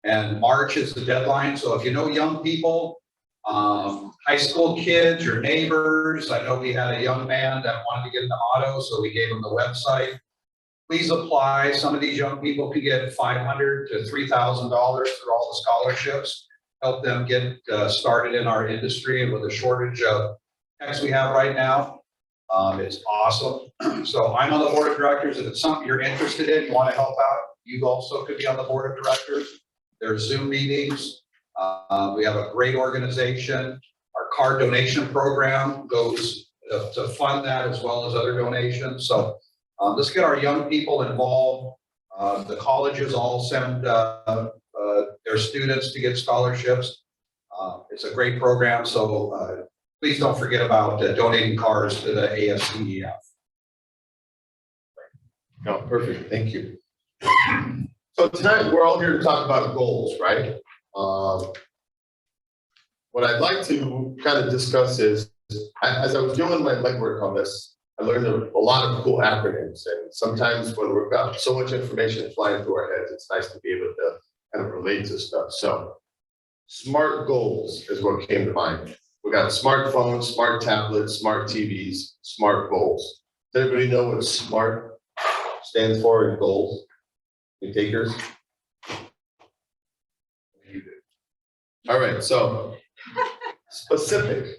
and March is the deadline. So if you know young people, high school kids, your neighbors, I know we had a young man that wanted to get into auto, so we gave him the website. Please apply. Some of these young people could get $500 to $3,000 through all the scholarships. Help them get started in our industry, and with a shortage of techs we have right now. It's awesome. So I'm on the board of directors. If it's something you're interested in, you want to help out, you also could be on the board of directors. There's Zoom meetings. We have a great organization. Our car donation program goes to fund that as well as other donations. So let's get our young people involved. The colleges all send their students to get scholarships. It's a great program. So please don't forget about donating cars to the ASCCA. No, perfect. Thank you. So tonight we're all here to talk about goals, right? What I'd like to kind of discuss is, as I was doing my legwork on this, I learned a lot of cool acronyms, and sometimes when we've got so much information flying through our heads, it's nice to be able to kind of relate to stuff. So SMART goals is what came to mind. We got smartphones, smart tablets, smart TVs, smart goals. Does everybody know what SMART stands for in goals? You takers? All right, so specific.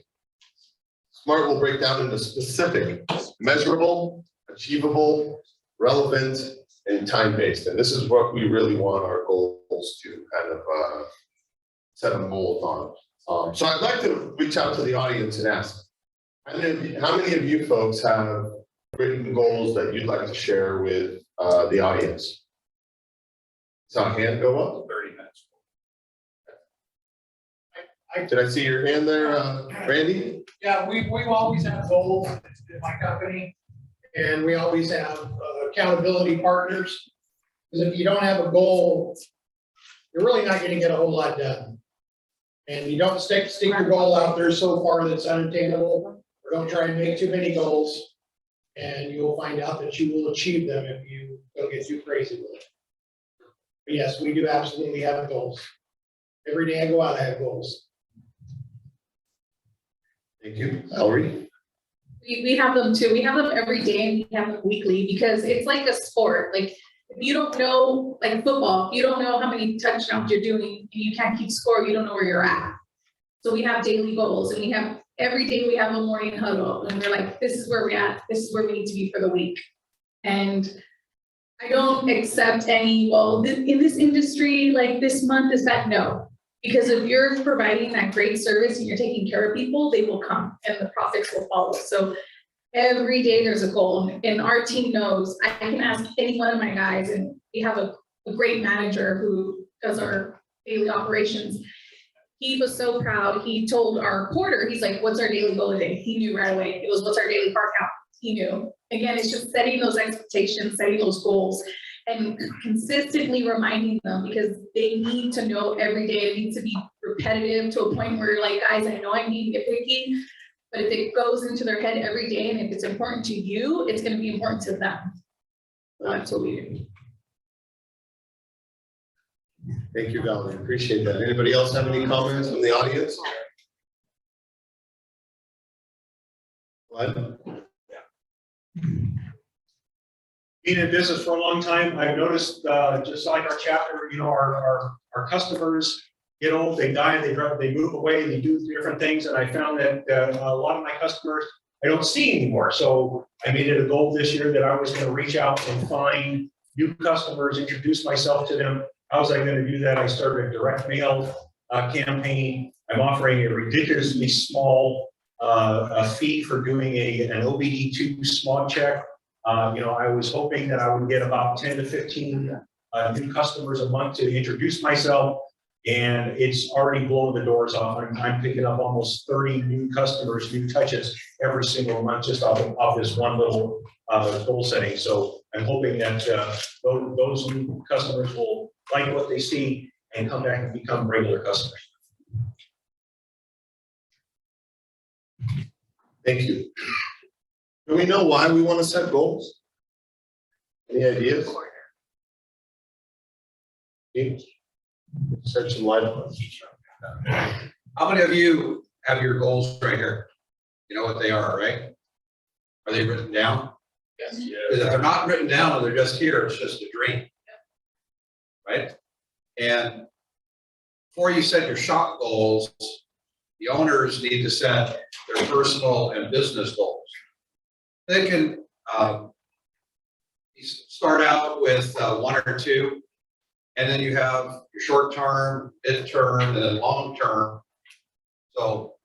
SMART will break down into specific, measurable, achievable, relevant, and time-based. And this is what we really want our goals to kind of set a mold on. So I'd like to reach out to the audience and ask, how many of you folks have written goals that you'd like to share with the audience? Saw a hand go up? 30 minutes. Did I see your hand there, Randy? Yeah, we've always had goals in my company, and we always have accountability partners. Because if you don't have a goal, you're really not gonna get a whole lot done. And you don't stick your goal out there so far that it's unattainable, or don't try and make too many goals, and you'll find out that you will achieve them if you don't get too crazy with it. But yes, we do absolutely have goals. Every day I go out, I have goals. Thank you. Valerie? We have them too. We have them every day and we have them weekly because it's like a sport. Like if you don't know, like football, if you don't know how many touchdowns you're doing and you can't keep score, you don't know where you're at. So we have daily goals and we have every day we have a morning huddle and we're like, this is where we're at. This is where we need to be for the week. And I don't accept any, well, in this industry, like this month is that, no. Because if you're providing that great service and you're taking care of people, they will come and the profits will follow. So every day there's a goal and our team knows. I can ask any one of my guys and we have a great manager who does our daily operations. He was so proud. He told our porter, he's like, what's our daily goal today? He knew right away. It was, what's our daily car count? He knew. Again, it's just setting those expectations, setting those goals. And consistently reminding them because they need to know every day. It needs to be repetitive to a point where you're like, guys, I know I need to get picky, but if it goes into their head every day and if it's important to you, it's going to be important to them. So that's what we do. Thank you, Valerie. Appreciate that. Anybody else have any comments from the audience? What? Being in business for a long time, I've noticed, just like our chapter, you know, our customers get old, they die, they move away, they do different things, and I found that a lot of my customers I don't see anymore. So I made it a goal this year that I was going to reach out and find new customers, introduce myself to them. How was I going to do that? I started a direct mail campaign. I'm offering a ridiculously small fee for doing an OBD2 smog check. You know, I was hoping that I would get about 10 to 15 new customers a month to introduce myself, and it's already blowing the doors off. I'm picking up almost 30 new customers, new touches every single month just off this one little goal setting. So I'm hoping that those new customers will like what they see and come back and become regular customers. Thank you. Do we know why we want to set goals? Any ideas? Shed some light on it. How many of you have your goals right here? You know what they are, right? Are they written down? Yes. Because if they're not written down and they're just here, it's just a dream. Right? And before you set your shop goals, the owners need to set their personal and business goals. They can start out with one or two, and then you have your short term, mid term, and then long term. So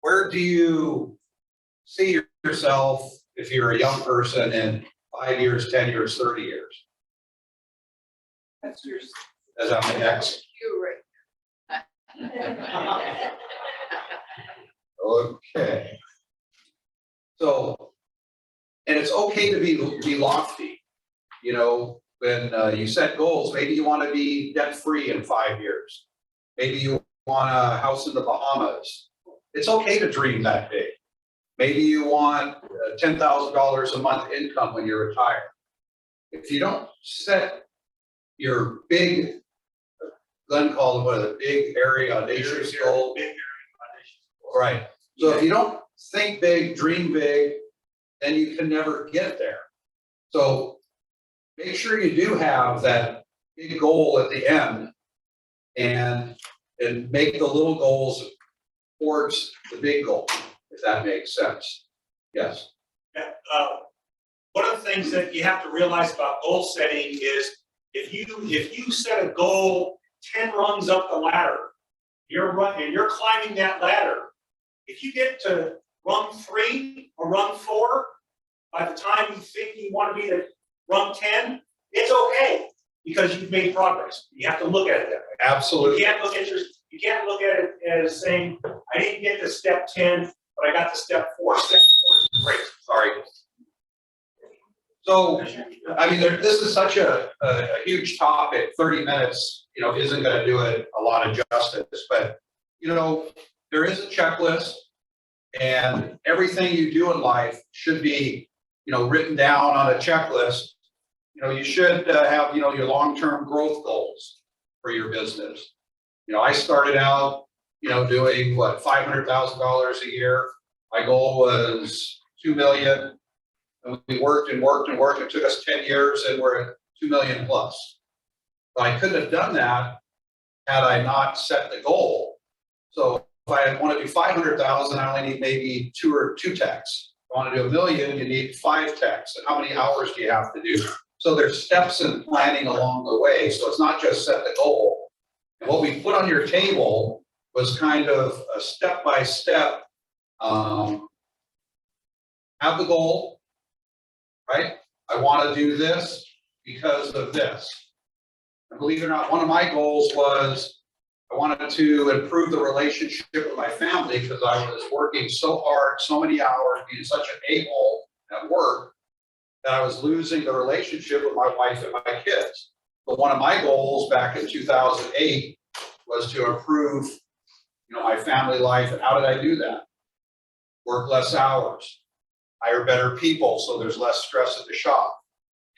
where do you see yourself if you're a young person in 5 years, 10 years, 30 years? That's yours. As I'm an ex. You right. Okay. So, and it's okay to be lofty. You know, when you set goals, maybe you want to be debt free in 5 years. Maybe you want a house in the Bahamas. It's okay to dream that big. Maybe you want $10,000 a month income when you're retired. If you don't set your big, Glenn called it a big area audacious goal. Right. So if you don't think big, dream big, then you can never get there. So make sure you do have that big goal at the end and make the little goals towards the big goal, if that makes sense. Yes. Yeah, one of the things that you have to realize about goal setting is if you set a goal 10 rungs up the ladder, you're climbing that ladder. If you get to rung 3 or rung 4, by the time you think you want to be at rung 10, it's okay because you've made progress. You have to look at it that way. Absolutely. You can't look at it as saying, I didn't get to step 10, but I got to step 4. Step 4 is great. Sorry. So, I mean, this is such a huge topic. 30 minutes, you know, isn't going to do it a lot of justice. But, you know, there is a checklist, and everything you do in life should be, you know, written down on a checklist. You know, you should have, you know, your long-term growth goals for your business. You know, I started out, you know, doing what, $500,000 a year. My goal was 2 million. And we worked and worked and worked. It took us 10 years and we're at 2 million plus. But I couldn't have done that had I not set the goal. So if I want to do 500,000, I only need maybe two techs. If I want to do 1 million, you need 5 techs. And how many hours do you have to do? So there's steps in planning along the way. So it's not just set the goal. And what we put on your table was kind of a step-by-step, have the goal, right? I want to do this because of this. And believe it or not, one of my goals was I wanted to improve the relationship with my family because I was working so hard, so many hours, being such an a-hole at work that I was losing the relationship with my wife and my kids. But one of my goals back in 2008 was to improve, you know, my family life. And how did I do that? Work less hours, hire better people so there's less stress at the shop.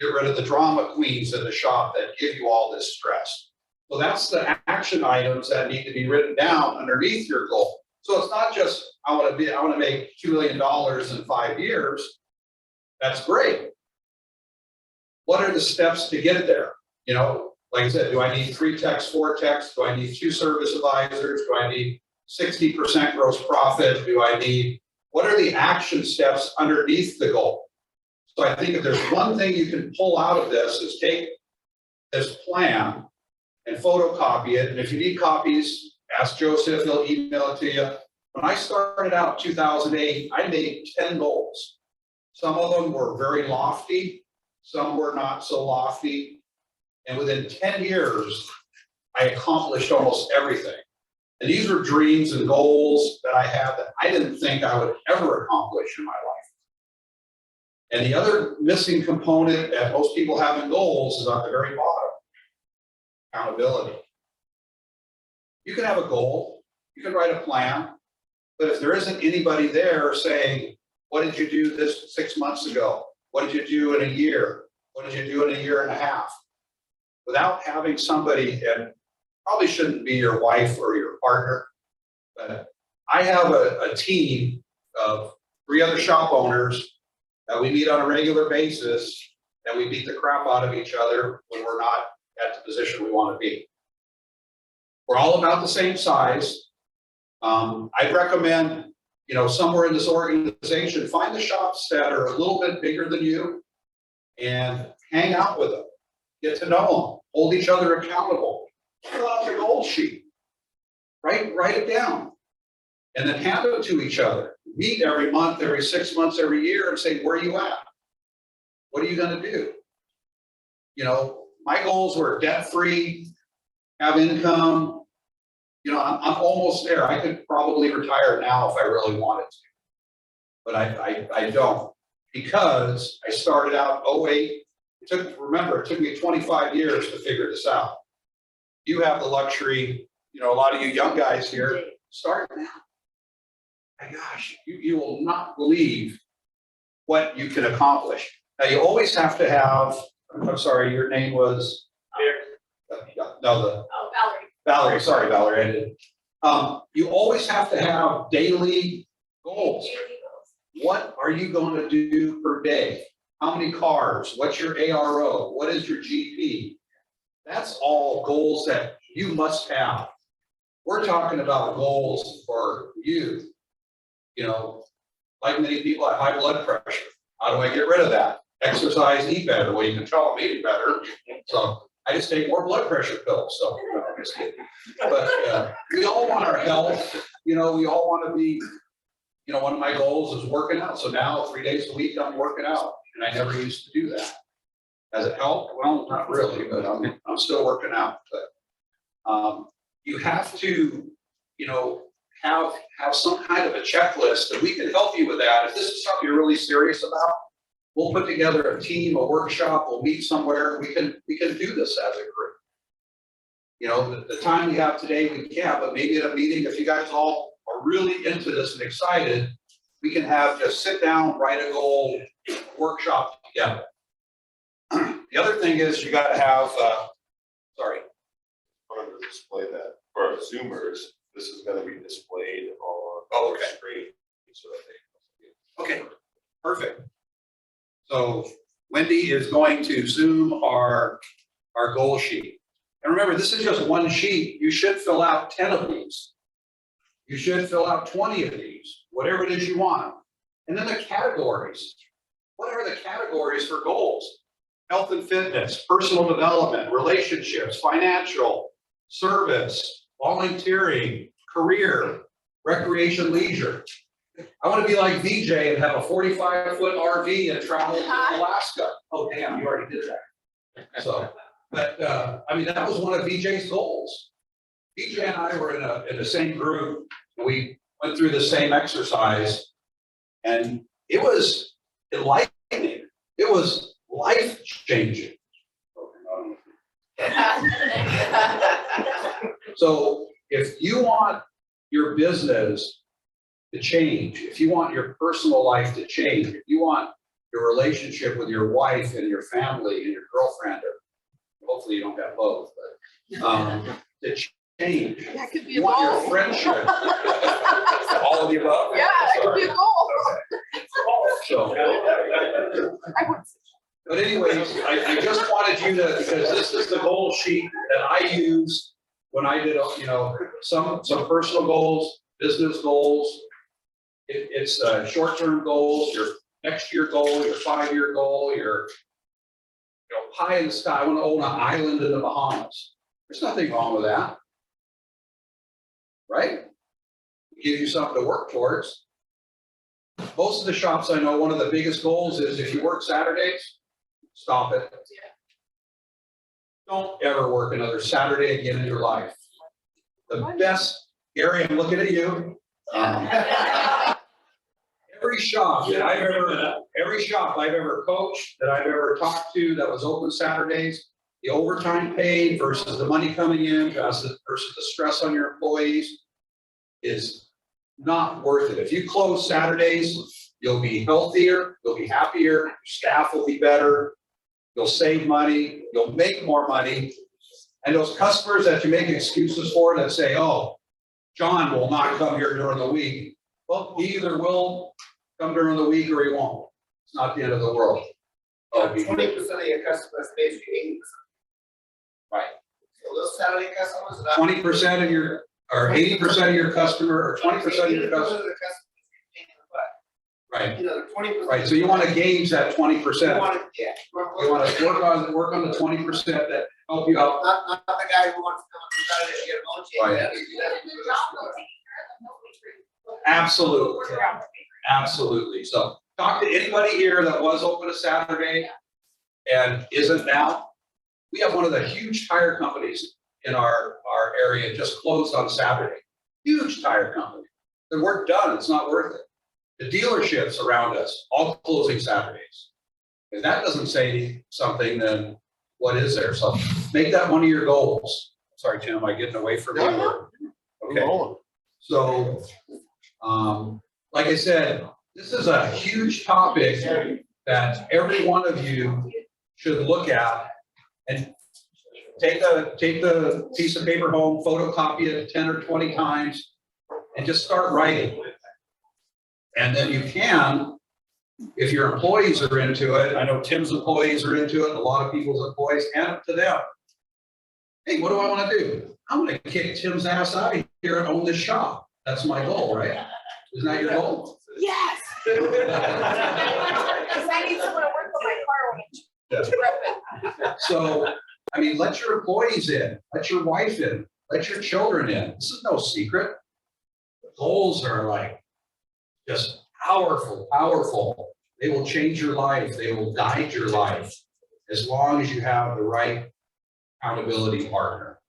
Get rid of the drama queens in the shop that give you all this stress. So that's the action items that need to be written down underneath your goal. So it's not just, I want to make $2 million in 5 years. That's great. What are the steps to get there? You know, like I said, do I need 3 techs, 4 techs? Do I need 2 service advisors? Do I need 60% gross profit? Do I need, what are the action steps underneath the goal? So I think if there's one thing you can pull out of this is take this plan and photocopy it. And if you need copies, ask Joseph, he'll email it to you. When I started out in 2008, I made 10 goals. Some of them were very lofty, some were not so lofty. And within 10 years, I accomplished almost everything. And these were dreams and goals that I had that I didn't think I would ever accomplish in my life. And the other missing component that most people have in goals is at the very bottom, accountability. You can have a goal, you can write a plan, but if there isn't anybody there saying, what did you do this 6 months ago? What did you do in a year? What did you do in a year and a half? Without having somebody, and probably shouldn't be your wife or your partner, but I have a team of 3 other shop owners that we meet on a regular basis, and we beat the crap out of each other when we're not at the position we want to be. We're all about the same size. I'd recommend, you know, somewhere in this organization, find the shops that are a little bit bigger than you and hang out with them, get to know them, hold each other accountable, fill out your goal sheet, write it down, and then hand it to each other. Meet every month, every 6 months, every year, and say, where are you at? What are you going to do? You know, my goals were debt-free, have income. You know, I'm almost there. I could probably retire now if I really wanted to, but I don't, because I started out 08. Remember, it took me 25 years to figure this out. You have the luxury, you know, a lot of you young guys here, start now. My gosh, you will not believe what you can accomplish. Now, you always have to have, I'm sorry, your name was? Valerie. Valerie, sorry, Valerie, I didn't. You always have to have daily goals. What are you going to do per day? How many cars? What's your ARO? What is your GP? That's all goals that you must have. We're talking about goals for you. You know, like many people have high blood pressure. How do I get rid of that? Exercise, eat better. Well, you can tell I'm eating better. So I just take more blood pressure pills. So, no, I'm just kidding. But we all want our health. You know, we all want to be, you know, one of my goals is working out. So now 3 days a week I'm working out. And I never used to do that. Has it helped? Well, not really, but I'm still working out. But you have to, you know, have some kind of a checklist, and we can help you with that. If this is something you're really serious about, we'll put together a team, a workshop, we'll meet somewhere, we can do this as a group. You know, the time we have today, we can't, but maybe at a meeting, if you guys all are really into this and excited, we can have just sit down, write a goal, workshop together. The other thing is you got to have, sorry. I'm going to display that. for our Zoomers, this is gonna be displayed on Oh, okay. screen. So that they- Okay, perfect. So Wendy is going to Zoom our goal sheet. And remember, this is just one sheet. You should fill out 10 of these. You should fill out 20 of these, whatever it is you want. And then the categories. What are the categories for goals? Health and fitness, personal development, relationships, financial, service, volunteering, career, recreation, leisure. I want to be like VJ and have a 45-foot RV and travel to Alaska. Oh, damn, you already did that. So, but I mean, that was one of VJ's goals. VJ and I were in the same group. We went through the same exercise, and it was enlightening. It was life-changing. So if you want your business to change, if you want your personal life to change, if you want your relationship with your wife and your family and your girlfriend, or hopefully you don't have both, but to change, That could be you a want goal. your friendship, all of the above? Yeah, it could be a goal. So, but anyways, I just wanted you to, because this is the goal sheet that I use when I did, you know, some personal goals, business goals. It's short-term goals, your next year goal, your 5-year goal, your, you know, pie in the sky. I want to own an island in the Bahamas. There's nothing wrong with that, right? It gives you something to work towards. Most of the shops I know, one of the biggest goals is if you work Saturdays, stop it. Don't ever work another Saturday again in your life. The best, Gary, I'm looking at you. Every shop I've ever coached, that I've ever talked to that was open Saturdays, the overtime paid versus the money coming in versus the stress on your employees is not worth it. If you close Saturdays, you'll be healthier, you'll be happier, your staff will be better, you'll save money, you'll make more money. And those customers that you make excuses for that say, oh, John will not come here during the week. Well, he either will come during the week or he won't. It's not the end of the world. 20% of your customers pay you 80%. Right. So those Saturday customers. 20% of your, or 80% of your customer, or 20% of your customer. Right. You know, the 20%. Right. So you want to gauge that 20%. You want to, yeah. You want to work on the 20% that help you out. Not the guy who wants to come on Saturday and get a loan change. Right. Absolutely. Absolutely. So talk to anybody here that was open a Saturday and isn't now. We have one of the huge tire companies in our area just closed on Saturday. Huge tire company. The work done, it's not worth it. The dealerships around us, all closing Saturdays. If that doesn't say something, then what is there? So make that one of your goals. Sorry, Tim, am I getting away from you? No. Okay. So, like I said, this is a huge topic that every one of you should look at and take the piece of paper home, photocopy it 10 or 20 times, and just start writing. And then you can, if your employees are into it, I know Tim's employees are into it, a lot of people's employees, hand it to them. Hey, what do I want to do? I'm going to kick Tim's ass out of here and own this shop. That's my goal, right? Isn't that your goal? Yes. Because I need someone to work on my car when it's ripping. So, I mean, let your employees in, let your wife in, let your children in. This is no secret. The goals are like just powerful, powerful. They will change your life. They will guide your life as long as you have the right accountability partner.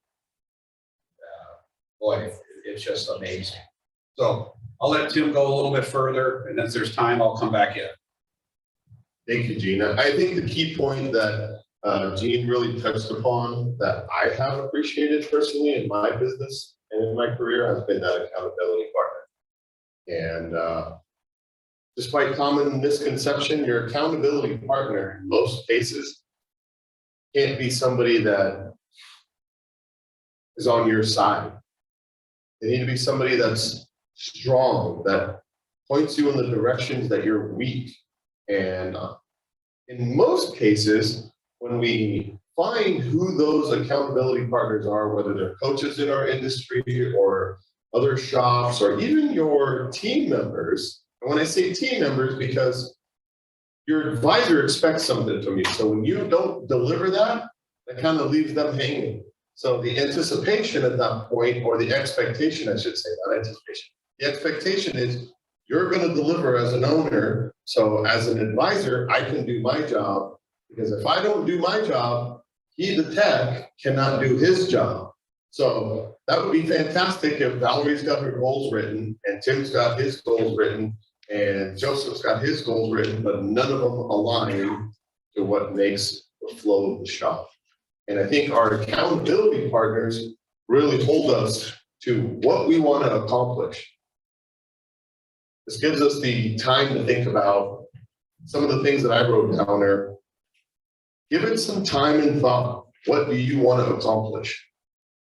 Boy, it's just amazing. So I'll let Tim go a little bit further, and if there's time, I'll come back in. Thank you, Gina. I think the key point that Gene really touched upon that I have appreciated personally in my business and in my career has been that accountability partner. And despite common misconception, your accountability partner in most cases can't be somebody that is on your side. They need to be somebody that's strong, that points you in the directions that you're weak. And in most cases, when we find who those accountability partners are, whether they're coaches in our industry or other shops, or even your team members. And when I say team members, because your advisor expects something from you. So when you don't deliver that, that kind of leaves them hanging. So the anticipation at that point, or the expectation, I should say, not anticipation. The expectation is you're going to deliver as an owner. So as an advisor, I can do my job, because if I don't do my job, he, the tech, cannot do his job. So that would be fantastic if Valerie's got her goals written and Tim's got his goals written and Joseph's got his goals written, but none of them align to what makes the flow of the shop. And I think our accountability partners really hold us to what we want to accomplish. This gives us the time to think about some of the things that I wrote down there. Give it some time and thought. What do you want to accomplish?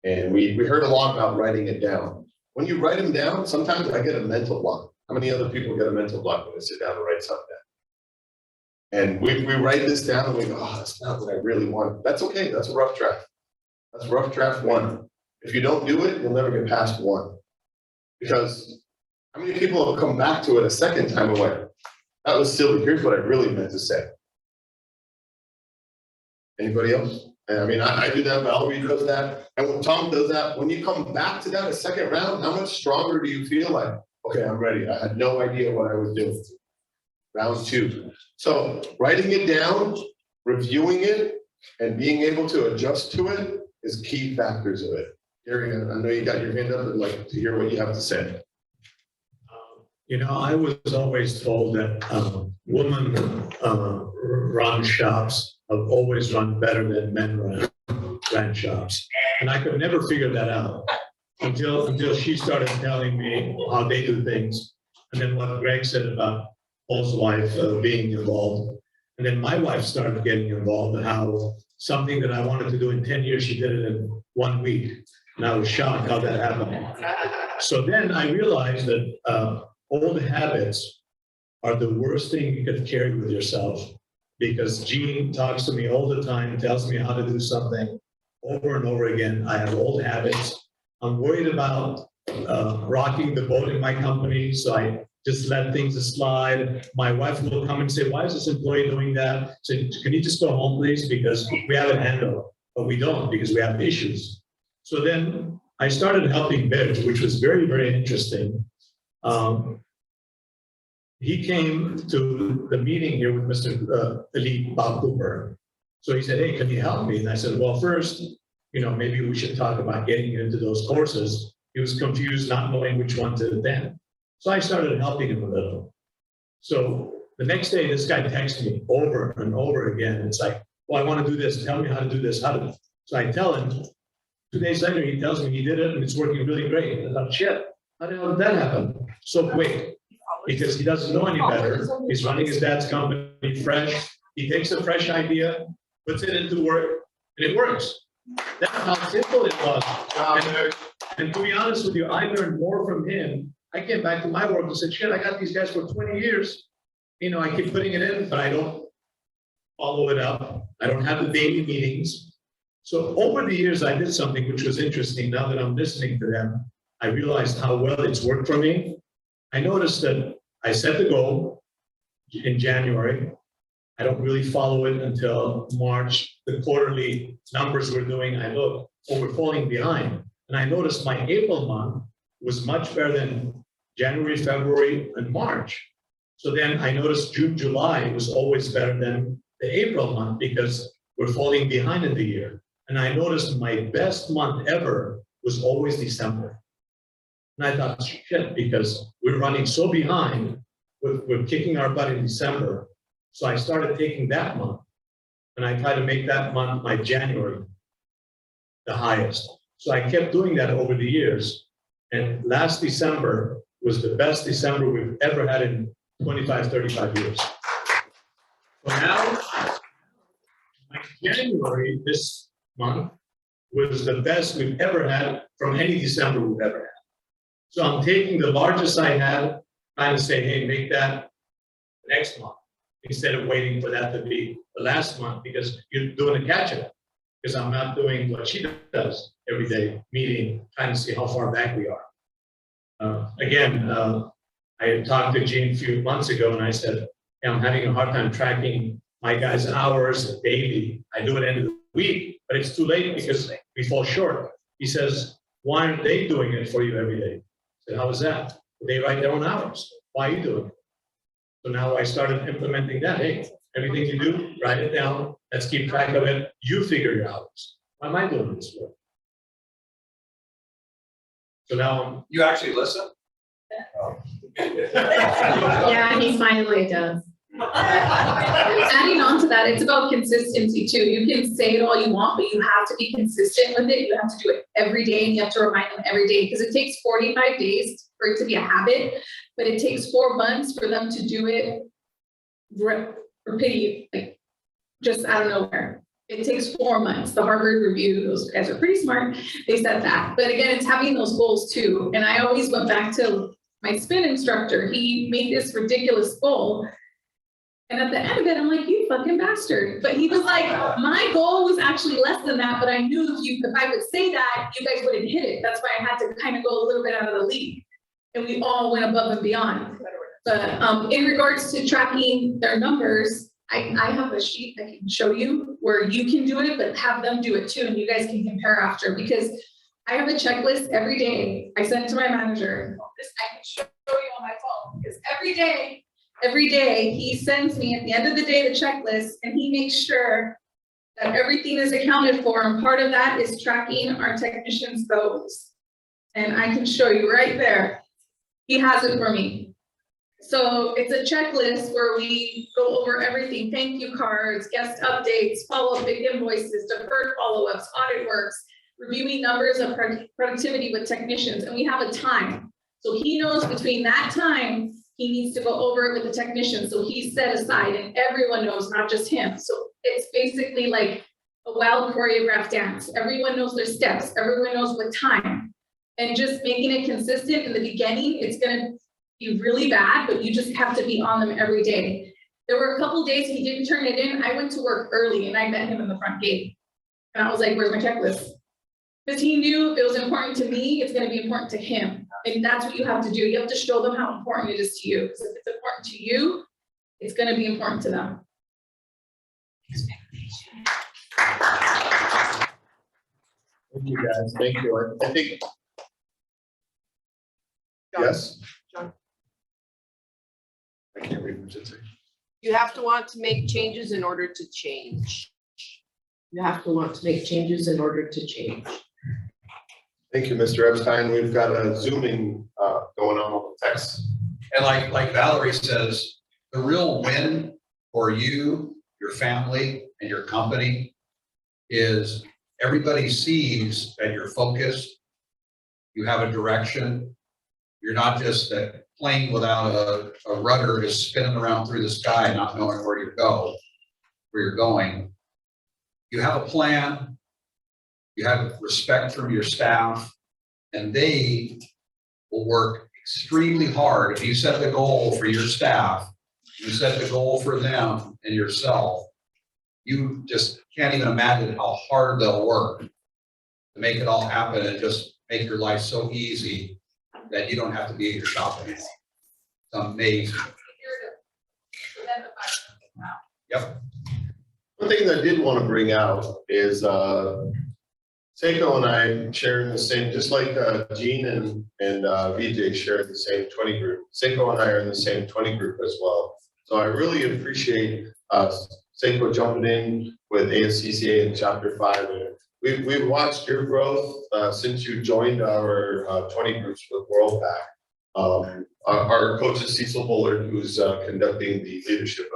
And we heard a lot about writing it down. When you write them down, sometimes I get a mental block. How many other people get a mental block when they sit down and write something down? And we write this down and we go, oh, that's not what I really want. That's okay. That's a rough draft. That's rough draft 1. If you don't do it, you'll never get past 1. Because how many people have come back to it a second time and went, that was silly. Here's what I really meant to say. Anybody else? I mean, I do that, Valerie does that, and when Tom does that, when you come back to that a second round, how much stronger do you feel like, okay, I'm ready. I had no idea what I was doing. Round 2. So writing it down, reviewing it, and being able to adjust to it is key factors of it. Gary, I know you got your hand up. I'd like to hear what you have to say. You know, I was always told that women run shops have always run better than men ran shops. And I could never figure that out until she started telling me how they do things. And then what Greg said about Paul's wife being involved. And then my wife started getting involved, and how something that I wanted to do in 10 years, she did it in 1 week. And I was shocked how that happened. So then I realized that old habits are the worst thing you could carry with yourself, because Jean talks to me all the time, tells me how to do something over and over again. I have old habits. I'm worried about rocking the boat in my company, so I just let things slide. My wife will come and say, why is this employee doing that? So can you just go home, please? Because we have it handled, but we don't, because we have issues. So then I started helping Bill, which was very, very interesting. He came to the meeting here with Mr. Elite Bob Cooper. So he said, hey, can you help me? And I said, well, first, you know, maybe we should talk about getting into those courses. He was confused, not knowing which one to attend. So I started helping him a little. So the next day, this guy texted me over and over again. It's like, well, I want to do this. Tell me how to do this. So I tell him. 2 days later, he tells me he did it and it's working really great. I thought, shit, how the hell did that happen so quick? Because he doesn't know any better. He's running his dad's company fresh. He takes a fresh idea, puts it into work, and it works. That's how simple it was. And to be honest with you, I learned more from him. I came back to my work and said, shit, I got these guys for 20 years. You know, I keep putting it in, but I don't follow it up. I don't have the daily meetings. So over the years, I did something which was interesting. Now that I'm listening to them, I realized how well it's worked for me. I noticed that I set the goal in January. I don't really follow it until March. The quarterly numbers we're doing, I look, oh, we're falling behind. And I noticed my April month was much better than January, February, and March. So then I noticed June, July was always better than the April month because we're falling behind in the year. And I noticed my best month ever was always December. And I thought, shit, because we're running so behind, we're kicking our butt in December. So I started taking that month, and I tried to make that month my January the highest. So I kept doing that over the years. And last December was the best December we've ever had in 25, 35 years. So now, my January this month was the best we've ever had from any December we've ever had. So I'm taking the largest I have, trying to say, hey, make that next month, instead of waiting for that to be the last month, because you're doing a catch-up. Because I'm not doing what she does every day, meeting, trying to see how far back we are. Again, I had talked to Gene a few months ago, and I said, hey, I'm having a hard time tracking my guys' hours daily. I do it end of the week, but it's too late because we fall short. He says, why aren't they doing it for you every day? I said, how is that? They write their own hours. Why are you doing it? So now I started implementing that. Hey, everything you do, write it down. Let's keep track of it. You figure your hours. Why am I doing this work? So now You actually listen? Yeah, he finally does. Adding on to that, it's about consistency too. You can say it all you want, but you have to be consistent with it. You have to do it every day, and you have to remind them every day, because it takes 45 days for it to be a habit, but it takes 4 months for them to do it repeat, like just out of nowhere. It takes 4 months. The Harvard review, those guys are pretty smart. They said that. But again, it's having those goals too. And I always went back to my spin instructor. He made this ridiculous goal. And at the end of it, I'm like, you fucking bastard. But he was like, my goal was actually less than that, but I knew if I would say that, you guys wouldn't hit it. That's why I had to kind of go a little bit out of the league. And we all went above and beyond. But in regards to tracking their numbers, I have a sheet I can show you where you can do it, but have them do it too, and you guys can compare after, because I have a checklist every day. I send it to my manager. This I can show you on my phone, because every day he sends me at the end of the day the checklist, and he makes sure that everything is accounted for, and part of that is tracking our technicians' goals. And I can show you right there. He has it for me. So it's a checklist where we go over everything: thank you cards, guest updates, follow-up big invoices, deferred follow-ups, audit works, reviewing numbers of productivity with technicians, and we have a time. So he knows between that time, he needs to go over it with the technicians. So he's set aside, and everyone knows, not just him. So it's basically like a wild choreographed dance. Everyone knows their steps. Everyone knows what time. And just making it consistent in the beginning, it's gonna be really bad, but you just have to be on them every day. There were a couple days he didn't turn it in. I went to work early and I met him in the front gate. And I was like, where's my checklist? Because he knew if it was important to me, it's gonna be important to him. And that's what you have to do. You have to show them how important it is to you. Because if it's important to you, it's gonna be important to them. Thank you, guys. Thank you. I think. Yes? John. I can't read what it says. You have to want to make changes in order to change. You have to want to make changes in order to change. Thank you, Mr. Epstein. We've got a Zooming going on with text. And like Valerie says, the real win for you, your family, and your company is everybody sees that you're focused, you have a direction, you're not just a plane without a rudder just spinning around through the sky, not knowing where you're going. You have a plan, you have respect from your staff, and they will work extremely hard. If you set the goal for your staff, you set the goal for them and yourself, you just can't even imagine how hard they'll work to make it all happen and just make your life so easy that you don't have to be at your shop anymore. It's amazing. Yep. One thing that I did want to bring out is Seiko and I share the same, just like Gene and VJ share the same 20 group. Seiko and I are in the same 20 group as well. So I really appreciate Seiko jumping in with ASCCA in Chapter 5. And we've watched your growth since you joined our 20 groups with Morrill Pack. Our coach is Cecil Bullard, who's conducting the leadership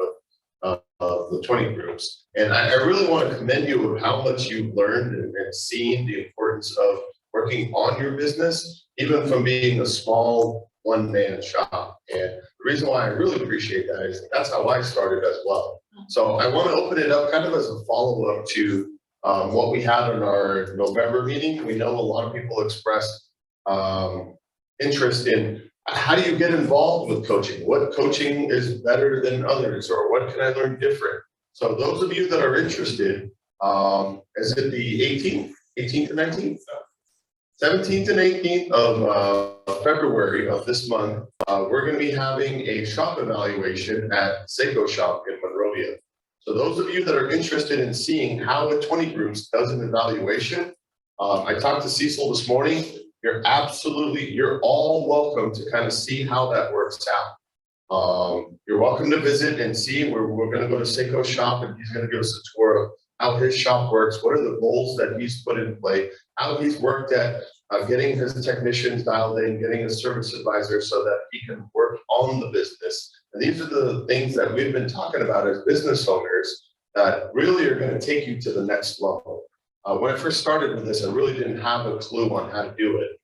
of the 20 groups. And I really want to commend you of how much you've learned and seen the importance of working on your business, even from being a small one-man shop. And the reason why I really appreciate that is that's how I started as well. So I want to open it up kind of as a follow-up to what we had in our November meeting. We know a lot of people expressed interest in how do you get involved with coaching? What coaching is better than others, or what can I learn different? So those of you that are interested, is it the 18th and 19th? 17th and 18th of February of this month, we're going to be having a shop evaluation at ASCCA Shop in Monrovia. So those of you that are interested in seeing how a 20 groups does an evaluation, I talked to Cecil this morning. You're all welcome to kind of see how that works out. You're welcome to visit and see. We're going to go to ASCCA Shop, and he's going to give us a tour of how his shop works, what are the goals that he's put in play, how he's worked at getting his technicians dialed in, getting a service advisor so that he can work on the business. And these are the things that we've been talking about as business owners that really are going to take you to the next level. When I first started with this, I really didn't have a clue on how to do it.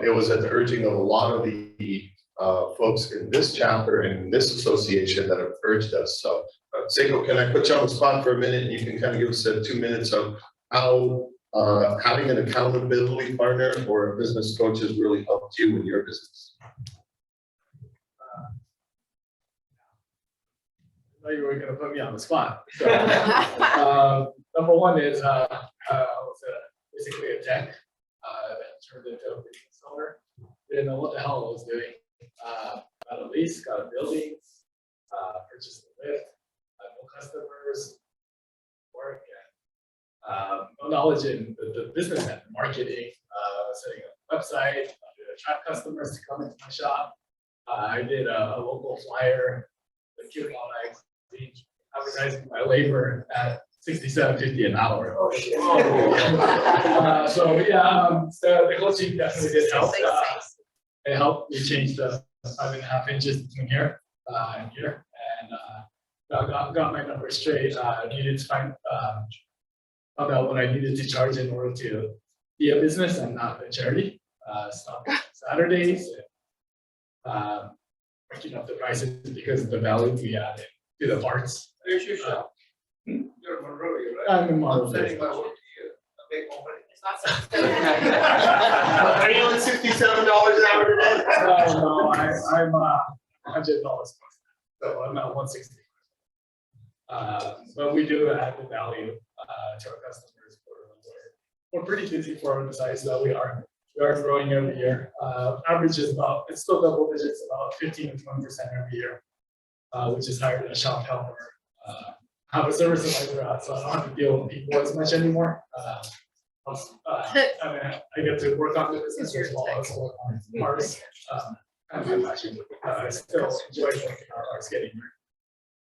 It was at the urging of a lot of the folks in this chapter and in this association that have urged us. So, Seiko, can I put you on the spot for a minute? You can kind of give us 2 minutes of how having an accountability partner or a business coach has really helped you in your business. I know you were gonna put me on the spot. So, number one is I was basically a tech that turned into a business owner. Didn't know what the hell I was doing. Got a lease, got a building, purchased a lift, no customers, work, and no knowledge in the business and marketing, setting up a website, attract customers to come into my shop. I did a local flyer, the coupon advertising my labor at $67.50 an hour. Oh shit! So yeah, so the coaching definitely did help. It helped me change the 5.5 inches between here and here, and got my numbers straight. Needed to find about what I needed to charge in order to be a business and not a charity. Stop Saturdays, working up the prices because of the value we added to the parts. Where's your shop? You're in Morrill, right? I'm in Morrill. I'm saying my work to you, a big company. Are you on $67 an hour today? No, I'm $100, so I'm at 160. But we do add the value to our customers. We're pretty busy for the size that we are. We are growing every year. Average is about, it's still double digits, about 15 to 20% every year, which is higher than a shop helper. Have a service advisor, so I don't have to deal with people as much anymore. I get to work on the business as well as work on parts. And my passion. I still enjoy working on our skating.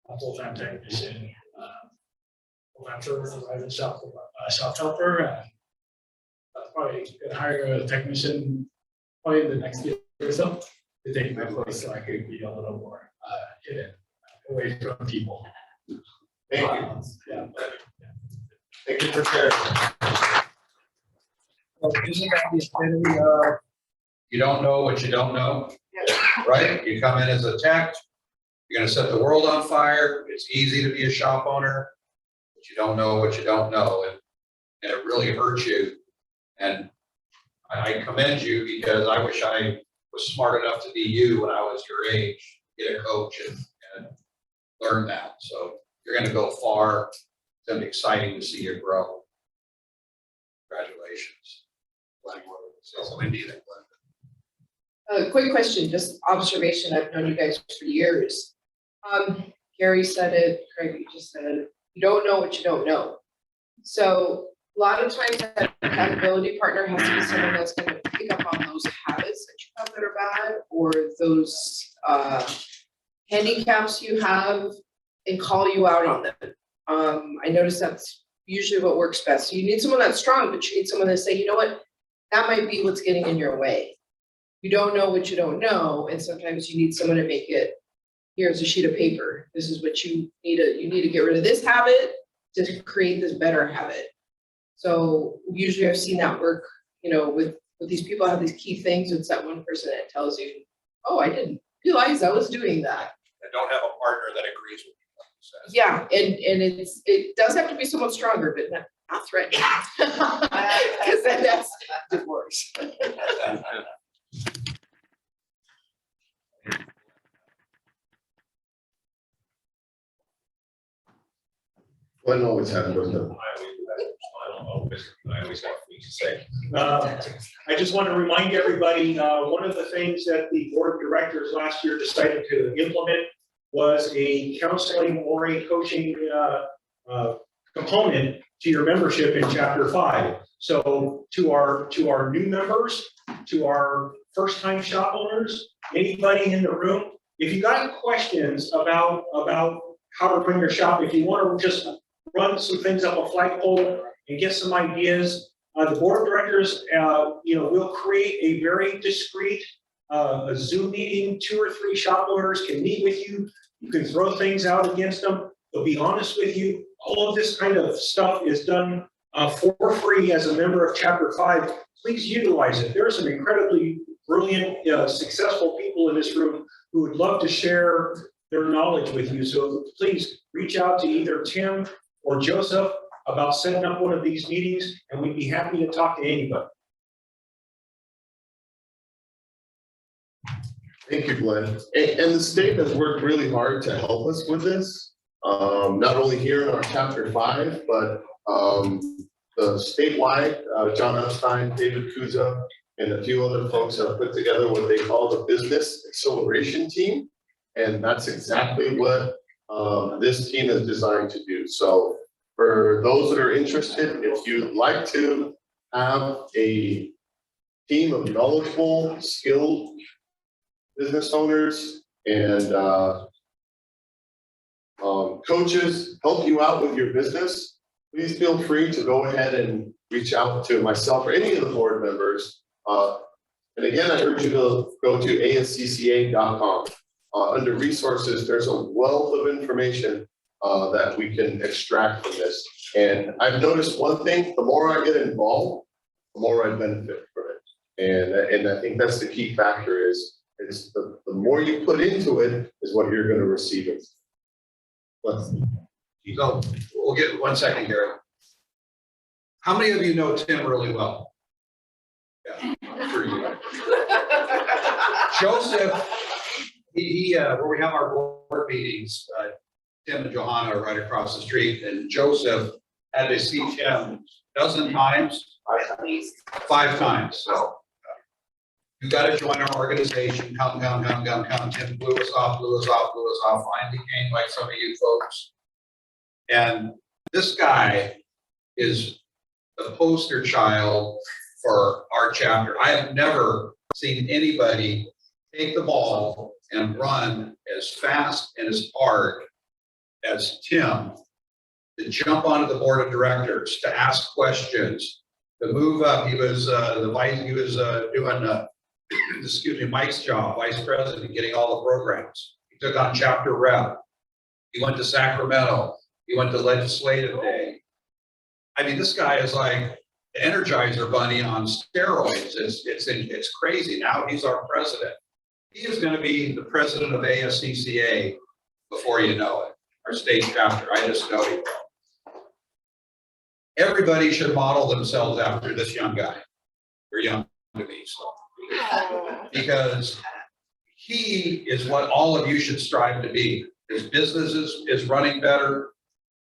A full-time technician, full-time service advisor, shop helper, and probably gonna hire a technician probably in the next year or so to take my place, so I could be a little more hidden away from people. Thank you. Yeah. Thank you for sharing. Isn't that the epitome of you don't know what you don't know, right? You come in as a tech, you're gonna set the world on fire. It's easy to be a shop owner, but you don't know what you don't know, and it really hurts you. And I commend you because I wish I was smart enough to be you when I was your age, get a coach and learn that. So you're going to go far. It's going to be exciting to see you grow. Congratulations. Quick question, just observation. I've known you guys for years. Gary said it, Craig, you just said it. You don't know what you don't know. So a lot of times that accountability partner has to be someone that's going to pick up on those habits that you have that are bad, or those handicaps you have, and call you out on them. I notice that's usually what works best. So you need someone that's strong, but you need someone to say, you know what, that might be what's getting in your way. You don't know what you don't know, and sometimes you need someone to make it. Here's a sheet of paper. This is what you need to get rid of this habit to create this better habit. So usually I've seen that work, you know, with these people have these key things. It's that one person that tells you, oh, I didn't realize I was doing that. And don't have a partner that agrees with you. Yeah, and it does have to be someone stronger, but not threatening. Because then that's divorce. Glenn always has wisdom. I always have things to say. I just want to remind everybody, one of the things that the board of directors last year decided to implement was a counseling or a coaching component to your membership in Chapter 5. So to our new members, to our first-time shop owners, anybody in the room, if you got questions about how to run your shop, if you want to just run some things up a flagpole and get some ideas, the board of directors, will create a very discreet a Zoom meeting. 2 or 3 shop owners can meet with you. You can throw things out against them. They'll be honest with you. All of this kind of stuff is done for free as a member of Chapter 5. Please utilize it. There are some incredibly brilliant, successful people in this room who would love to share their knowledge with you. So please reach out to either Tim or Joseph about setting up one of these meetings, and we'd be happy to talk to anybody. Thank you, Glenn. And the state has worked really hard to help us with this, not only here in our Chapter 5, but the statewide, John Epstein, David Kuza, and a few other folks have put together what they call the Business Acceleration Team. And that's exactly what this team is designed to do. So for those that are interested, if you'd like to have a team of knowledgeable, skilled business owners and coaches help you out with your business, please feel free to go ahead and reach out to myself or any of the board members. And again, I urge you to go to ASCCA.com. Under resources, there's a wealth of information that we can extract from this. And I've noticed one thing: the more I get involved, the more I benefit from it. And I think that's the key factor is the more you put into it is what you're going to receive it. So we'll get 1 second, Gary. How many of you know Tim really well? Yeah, I'm sure you do. Joseph, where we have our board meetings, Tim and Johanna are right across the street, and Joseph had to see Tim a dozen times, 5 times. So you got to join our organization. Come. Tim blew us off. Finally came like some of you folks. And this guy is the poster child for our chapter. I have never seen anybody take the ball and run as fast and as hard as Tim, to jump onto the board of directors, to ask questions, to move up. He was doing excuse me, Mike's job, vice president, getting all the programs. He took on chapter rep. He went to Sacramento. He went to legislative day. I mean, this guy is like the Energizer Bunny on steroids. It's crazy. Now he's our president. He is going to be the president of ASCCA before you know it. Our state chapter. I just know it. Everybody should model themselves after this young guy. You're young to me, so. Because he is what all of you should strive to be. His business is running better.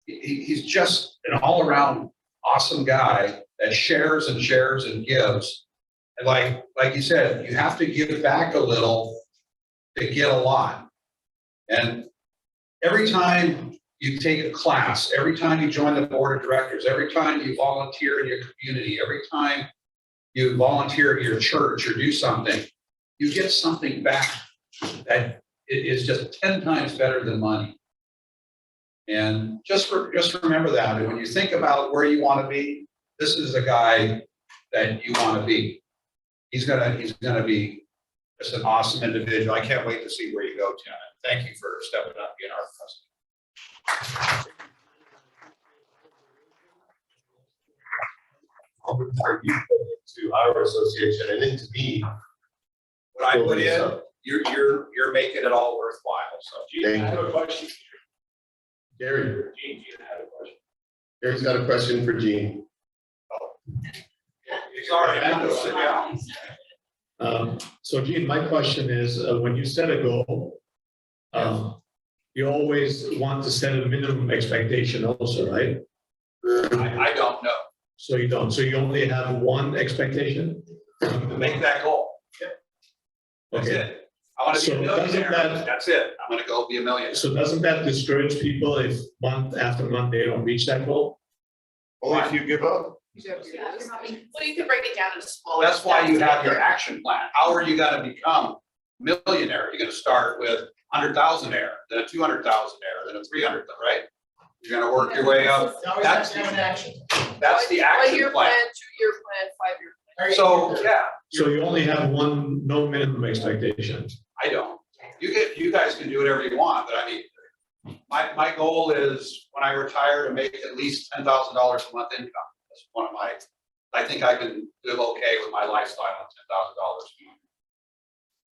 He's just an all-around awesome guy that shares and shares and gives. And like you said, you have to give back a little to get a lot. And every time you take a class, every time you join the board of directors, every time you volunteer in your community, every time you volunteer at your church or do something, you get something back that is just 10 times better than money. And just remember that. And when you think about where you want to be, this is the guy that you want to be. He's gonna be just an awesome individual. I can't wait to see where you go, Tim. Thank you for stepping up, being our president. To our association and into me. What I put in, you're making it all worthwhile. So Thank I have you. a question. Gary. Gene had a question. Gary's got a question for Gene. Sorry, I have to sit down. So Gene, my question is, when you set a goal, you always want to set a minimum expectation also, right? I don't know. So you don't, so you only have one expectation? Make that goal. That's Okay. it. I want to be a So doesn't millionaire. that- That's it. I'm gonna go be a millionaire. So doesn't that discourage people if month after month they don't reach that goal? Only if you give up. Well, you can break it down into smaller. That's why you steps. have your action plan. How are you gonna become millionaire? You're gonna start with 100,000 then a 200,000 then a 300, right? You're gonna work your way up. That's the action. That's the 1-year action plan. 2-year plan, 5-year plan. So, yeah, So you only have one, no minimum expectation. I don't. You guys can do whatever you want, but I mean, my goal is when I retire to make at least $10,000 a month income. That's one of my, I think I can live okay with my lifestyle on $10,000.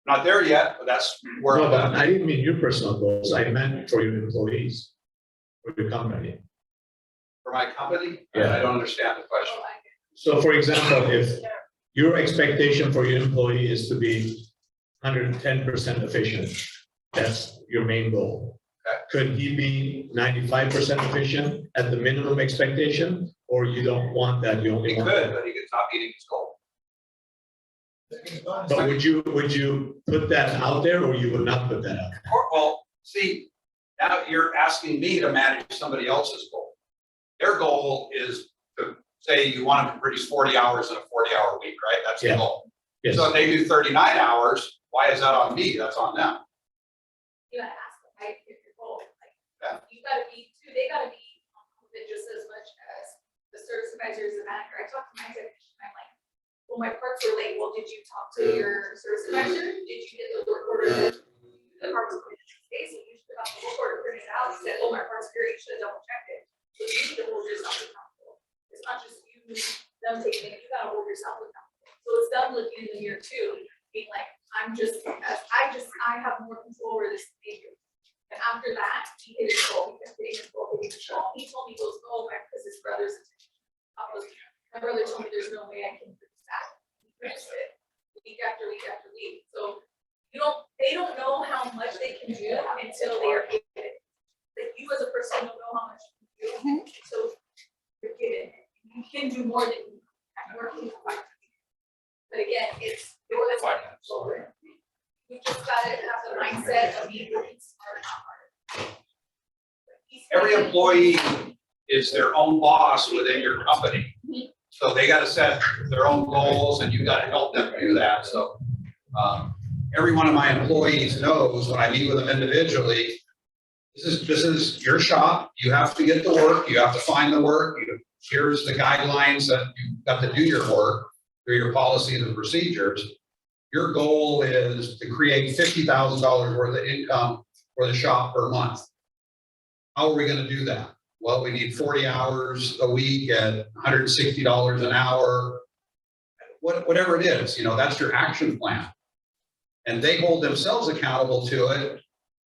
Not there yet, but that's where No, I'm but at. I didn't mean your personal goals, I meant for your employees, for your company. For my company, Yeah. I don't understand the question. So for example, if your expectation for your employee is to be 110% efficient, that's your main goal. Okay. Could he be 95% efficient at the minimum expectation, or you don't want that, you only He want? could, but he could stop eating his goal. But would you put that out there, or you would not put that out? Well, see, now you're asking me to manage somebody else's goal. Their goal is to say you want them to produce 40 hours in a 40-hour week, right? That's the Yeah. goal. Yes. So if they do 39 hours, why is that on me? That's on them. You gotta ask them, right, if your goal, like, Yeah. you gotta be, too, they gotta be confident just as much as the service supervisors and manager. I talked to my technician, I'm like, well, my parts were late, well, did you talk to your service supervisor? Did you get the work order? The parts were days, so you should have the work order printed out, and said, oh, my parts are here, you should have double checked it. So you need to hold yourself accountable. It's not just you, them taking it, you gotta hold yourself accountable. So it's them looking in the mirror too, being like, I have more control over this behavior. And after that, he hit his goal, he kept hitting his goal, hitting his goal. He told me, he goes, oh, because his brother's, my brother told me there's no way I can produce that. He produced it week after week after week. So they don't know how much they can do until they are given it. Like you as a person don't know how much you can do, so you're given it. You can do more than you can work in. But again, it's your responsibility. You just gotta have the mindset of being working smart, not hard. Every employee is their own boss within your company. So they gotta set their own goals and you gotta help them do that. So every one of my employees knows when I meet with them individually, this is your shop. You have to get the work. You have to find the work. Here's the guidelines that you've got to do your work through your policies and procedures. Your goal is to create $50,000 worth of income for the shop per month. How are we going to do that? Well, we need 40 hours a week at $160 an hour. Whatever it is, that's your action plan. And they hold themselves accountable to it.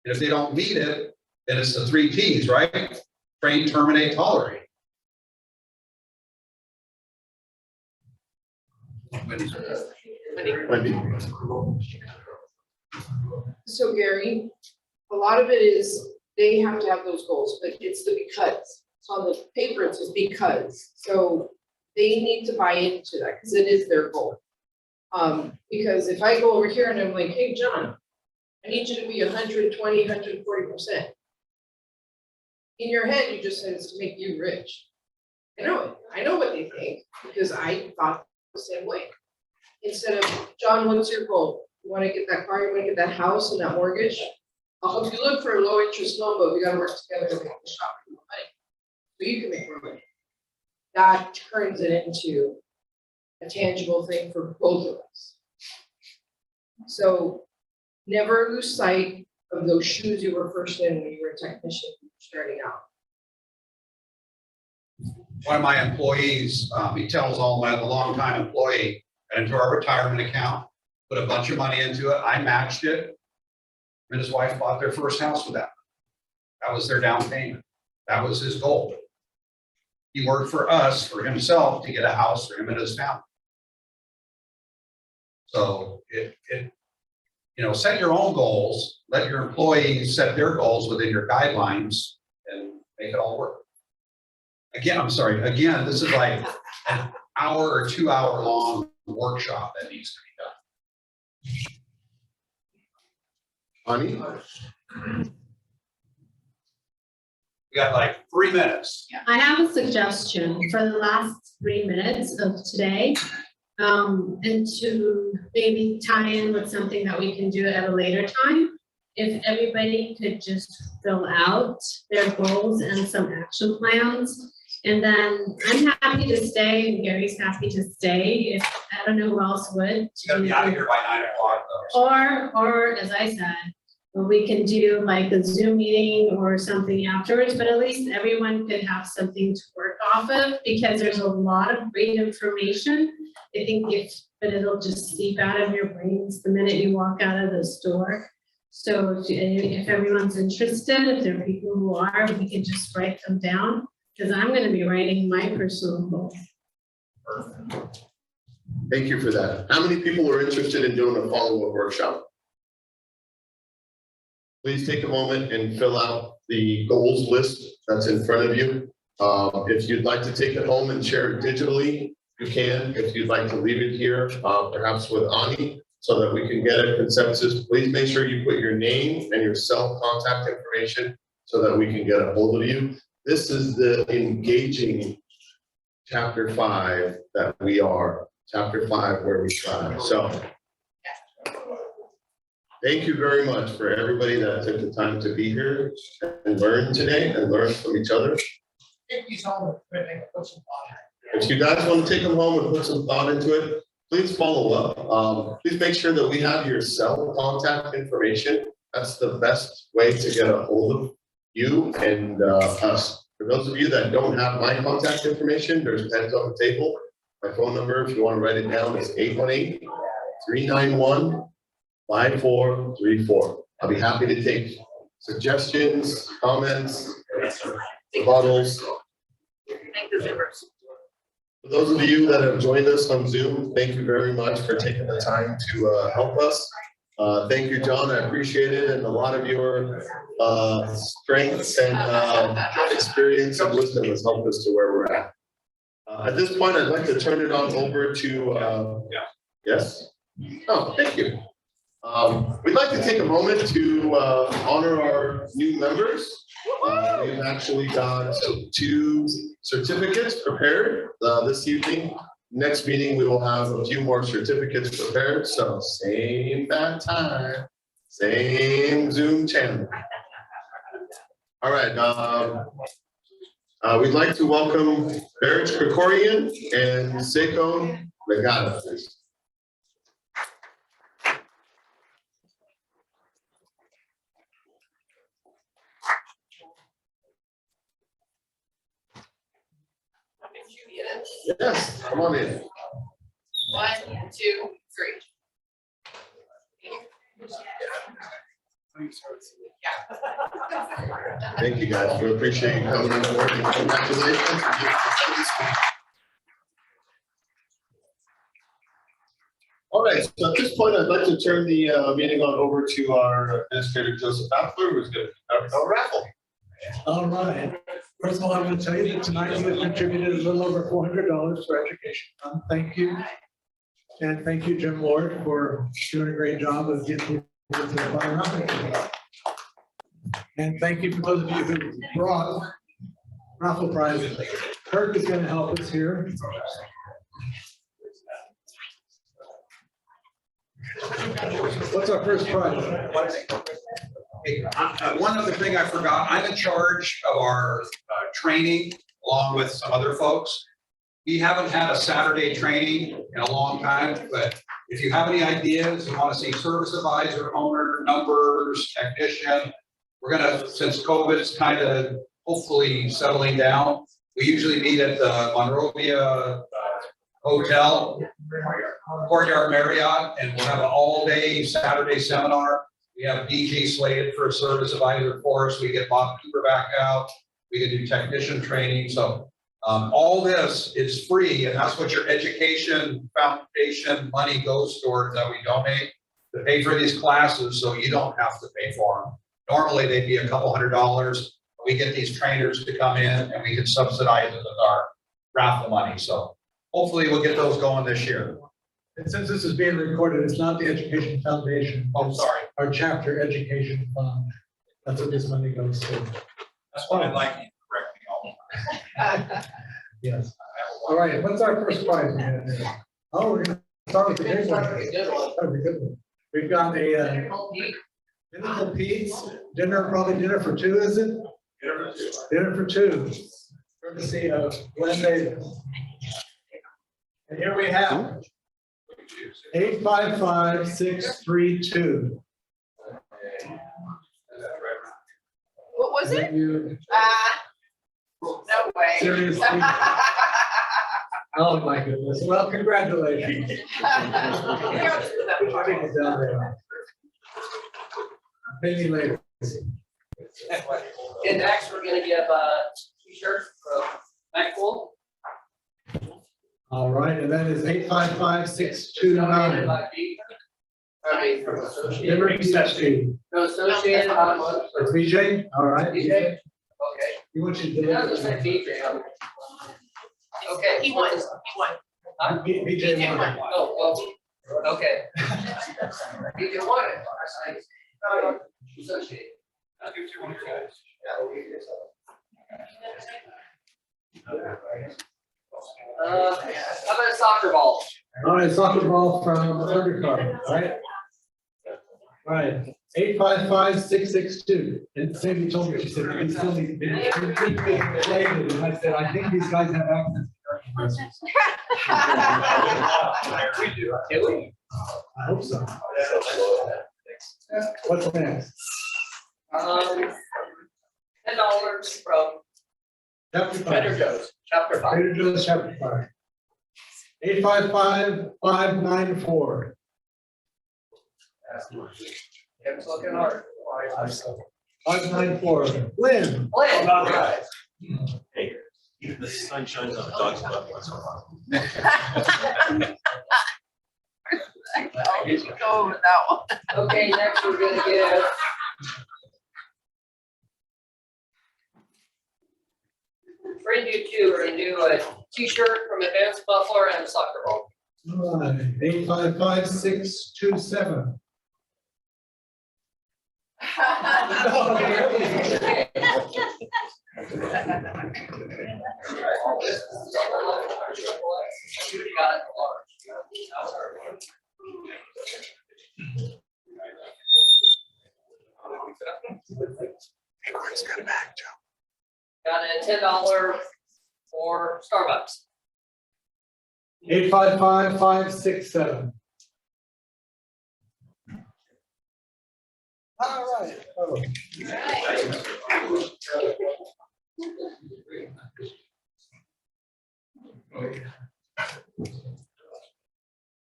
And if they don't meet it, then it's the 3 T's, right? Train, terminate, tolerate. So Gary, a lot of it is, they have to have those goals, but it's the because. So on the paper, it says because, so they need to buy into that, because it is their goal. Because if I go over here and I'm like, hey, John, I need you to be 120, 140%. In your head, you just said it's to make you rich. I know it, I know what they think, because I thought the same way. Instead of, John, what's your goal? You wanna get that car, you wanna get that house and that mortgage? I'll help you look for a low interest loan, but we gotta work together to make the shop more money. So you can make more money. That turns it into a tangible thing for both of us. So never lose sight of those shoes you were first in when you were a technician starting out. One of my employees, he tells all my longtime employee, got into our retirement account, put a bunch of money into it. I matched it. And his wife bought their first house with that. That was their down payment. That was his goal. He worked for us, for himself, to get a house for him and his family. So set your own goals, let your employees set their goals within your guidelines and make it all work. Again, this is like an hour or 2 hour long workshop that needs to be done. Ani? We got like 3 minutes. I have a suggestion for the last 3 minutes of today. And to maybe tie in with something that we can do at a later time. If everybody could just fill out their goals and some action plans. And then I'm happy to stay and Gary's happy to stay. If I don't know who else would. You gotta be out of here by 9 o'clock though. Or as I said, we can do like a Zoom meeting or something afterwards, but at least everyone could have something to work off of because there's a lot of great information. I think but it'll just seep out of your brains the minute you walk out of the store. So if everyone's interested, if there are people who are, we can just write them down because I'm going to be writing my personal goals. Perfect. Thank you for that. How many people are interested in doing a follow-up workshop? Please take a moment and fill out the goals list that's in front of you. If you'd like to take it home and share it digitally, you can. If you'd like to leave it here, perhaps with Ani, so that we can get a consensus, please make sure you put your name and your cell contact information so that we can get a hold of you. This is the engaging chapter 5 that we are, chapter 5 where we thrive. So thank you very much for everybody that took the time to be here and learn today and learn from each other. If you guys want to take them home and put some thought into it, please follow up. Please make sure that we have your cell contact information. That's the best way to get a hold of you and us. For those of you that don't have my contact information, there's pens on the table. My phone number, if you want to write it down, is 818-391-5434. I'll be happy to take suggestions, comments, rebuttals. Thank the members. For those of you that have joined us on Zoom, thank you very much for taking the time to help us. Thank you, John. I appreciate it. And a lot of your strengths and experience and wisdom has helped us to where we're at. At this point, I'd like to turn it on over to, yes? Oh, thank you. We'd like to take a moment to honor our new members. We've actually got 2 certificates prepared this evening. Next meeting, we will have a few more certificates prepared. So same bad time, same Zoom channel. All right. We'd like to welcome Chakarian and Seiko Legata, please. Yes, come on in. 1, 2, 3. Thank you guys. We appreciate you coming on board and congratulations. All right, so at this point, I'd like to turn the meeting on over to our Administrator Joseph Appler, who's going to conduct our raffle. All right. First of all, I want to tell you that tonight you have contributed a little over $400 for education. Thank you. And thank you, Jim Lord, for doing a great job of getting people to the raffle. And thank you for those of you who brought raffle prizes. Kirk is going to help us here. What's our first prize? One other thing I forgot, I'm in charge of our training along with some other folks. We haven't had a Saturday training in a long time, but if you have any ideas, you want to see service advisor, owner, numbers, technician, we're gonna, since COVID's kind of hopefully settling down, we usually meet at the Monrovia Hotel, Courtyard Marriott, and we'll have an all-day Saturday seminar. We have DJ slated for a service advisor for us. We get Bob Cooper back out. We can do technician training. So all this is free, and that's what your education foundation money goes towards that we donate. to pay for these classes, so you don't have to pay for them. Normally, they'd be a couple $100. We get these trainers to come in and we can subsidize it with our raffle money. So hopefully we'll get those going this year. And since this is being recorded, it's not the Education Foundation. Oh, it's sorry. Our chapter education fund. That's what this money goes to. That's what I'd like you to correct me on. Yes. All right, what's our first prize? Oh, we're gonna start with the big one. That'd be a good one. We've got a dinner for Pete's, probably dinner for two, is it? Dinner for two. Courtesy of Glenn Davis. And here we have 855-632. What was it? You No way. seriously? Oh my goodness. Well, congratulations. Maybe later. And next, we're gonna give a t-shirt from Maxwell. All right, and that is 855-629. From Associated. Liberty Session. No, Associated. Or BJ? All right. BJ? Okay. You want you to do Yeah, just say BJ. Okay. He won. Huh? BJ won. Oh, well, okay. BJ won it. Associated. I'll give it to one of you guys. How about a soccer ball? All right, soccer ball from Undercard, right? All right, 855-662. And Sandy told me, she said, we still need to be. And I said, I think these guys have access to We do. Do we? I hope so. What's next? $10 from Chapter Trader 5. Joe's, Chapter 5. Trader Joe's Chapter 5. 855-594. Kevin's looking hard. 594. Lynn. Lynn. Hey, even the sun shines on a dog's butt once in a while. You should go with that one. Okay, next we're gonna give. We're gonna do two. We're gonna do a t-shirt from Advanced Buffalo and a soccer ball. All right, 855-627. Got a $10 for Starbucks. 855-567. All right. Oh.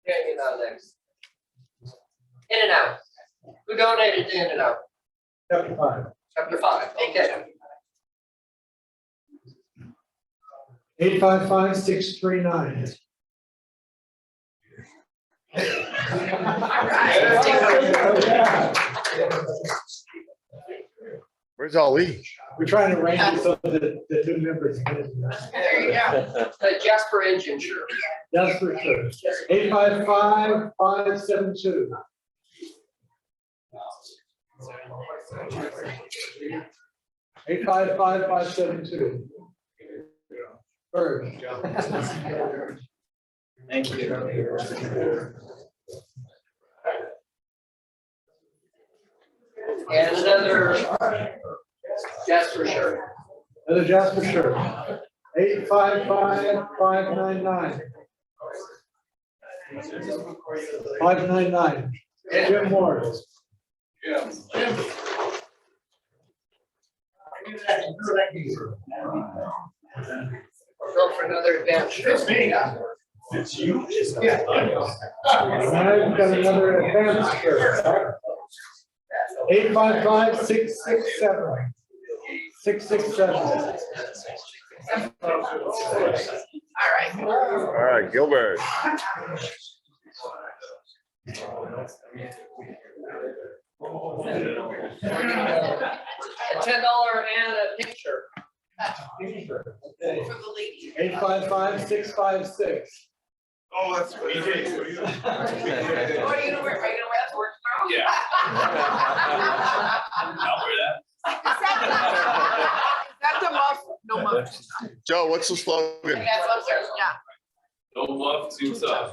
Yeah, you know next. In and Out. Who donated to In and Out? Chapter 5. Chapter 5. Okay. 855-639. Where's Ali? We're trying to rank it so that the new members get it. There you go. Jasper Engine shirt. That's for sure. 855-572. 855-572. Bird. Thank you. And another Jasper shirt. Another Jasper shirt. 855-599. 599. Jim Morris. Go for another advance shirt. It's me. It's you. I've got another advance shirt. 855-667. 667. All right, Gilbert. $10 and a picture. For the lady. 855-656. Oh, that's what you did. What are you gonna wear? Are you gonna wear that to work tomorrow? Yeah. I'll wear that. Is that the muff? No muff. Joe, what's the slogan? That's upstairs, yeah. No muff, too tough.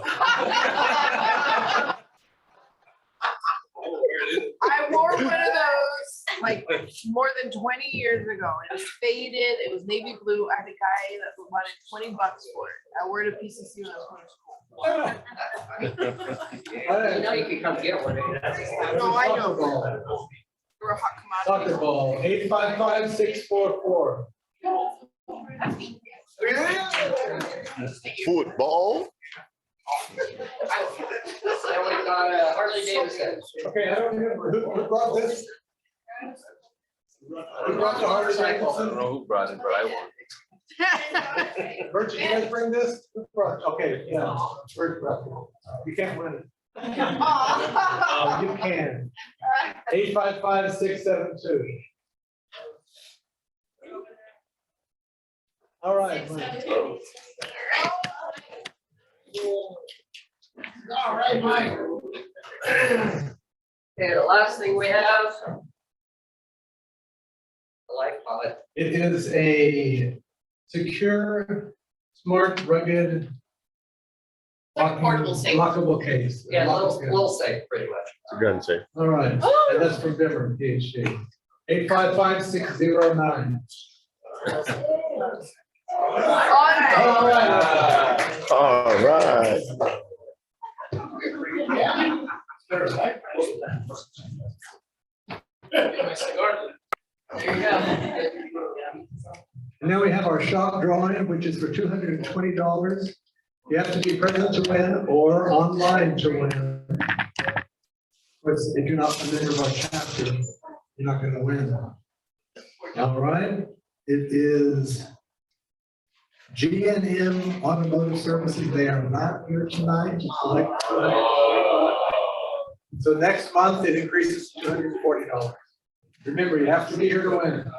I wore one of those like more than 20 years ago. It was faded. It was navy blue. I had a guy that wanted $20 for it. I wore it at PCC when I was going to school. You know, you can come get one. No, I know. We're a hot commodity. Soccer ball, 855-644. Football? I only got Harley Davidson. Okay, I don't know who brought this. Who brought the Harley I Davidson? don't know who brought it, but I won. Bert, you guys bring this? Who brought it? Okay, yeah. Bert brought it. You can't win it. You can. 855-672. All right. Mike. All right, Mike. Okay, the last thing we have. The life pod. It is a secure, smart, rugged. Like a portable safe. Lockable case. Yeah, little safe, pretty much. It's a gun safe. All right, and that's from Denver, PhD. 855-609. All right. All right. There you go. And now we have our shop drawing, which is for $220. You have to be present to win or online to win. Of course, if you're not familiar with our chapter, you're not gonna win. All right, it is G&M Automotive Services. They are not here tonight. So next month, it increases to $240. Remember, you have to be here to win.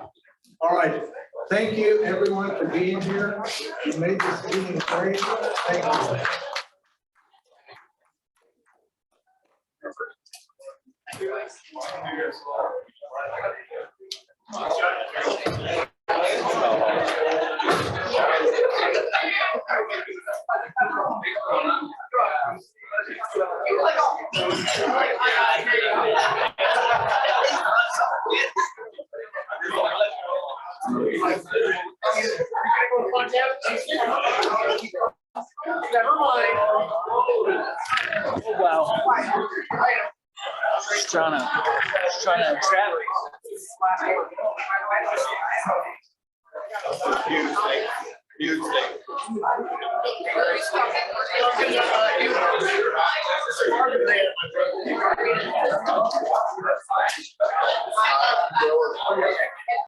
All right, thank you everyone for being here. You made this meeting great. Thank you. Wow. Trying to trap. Huge thing. Huge thing.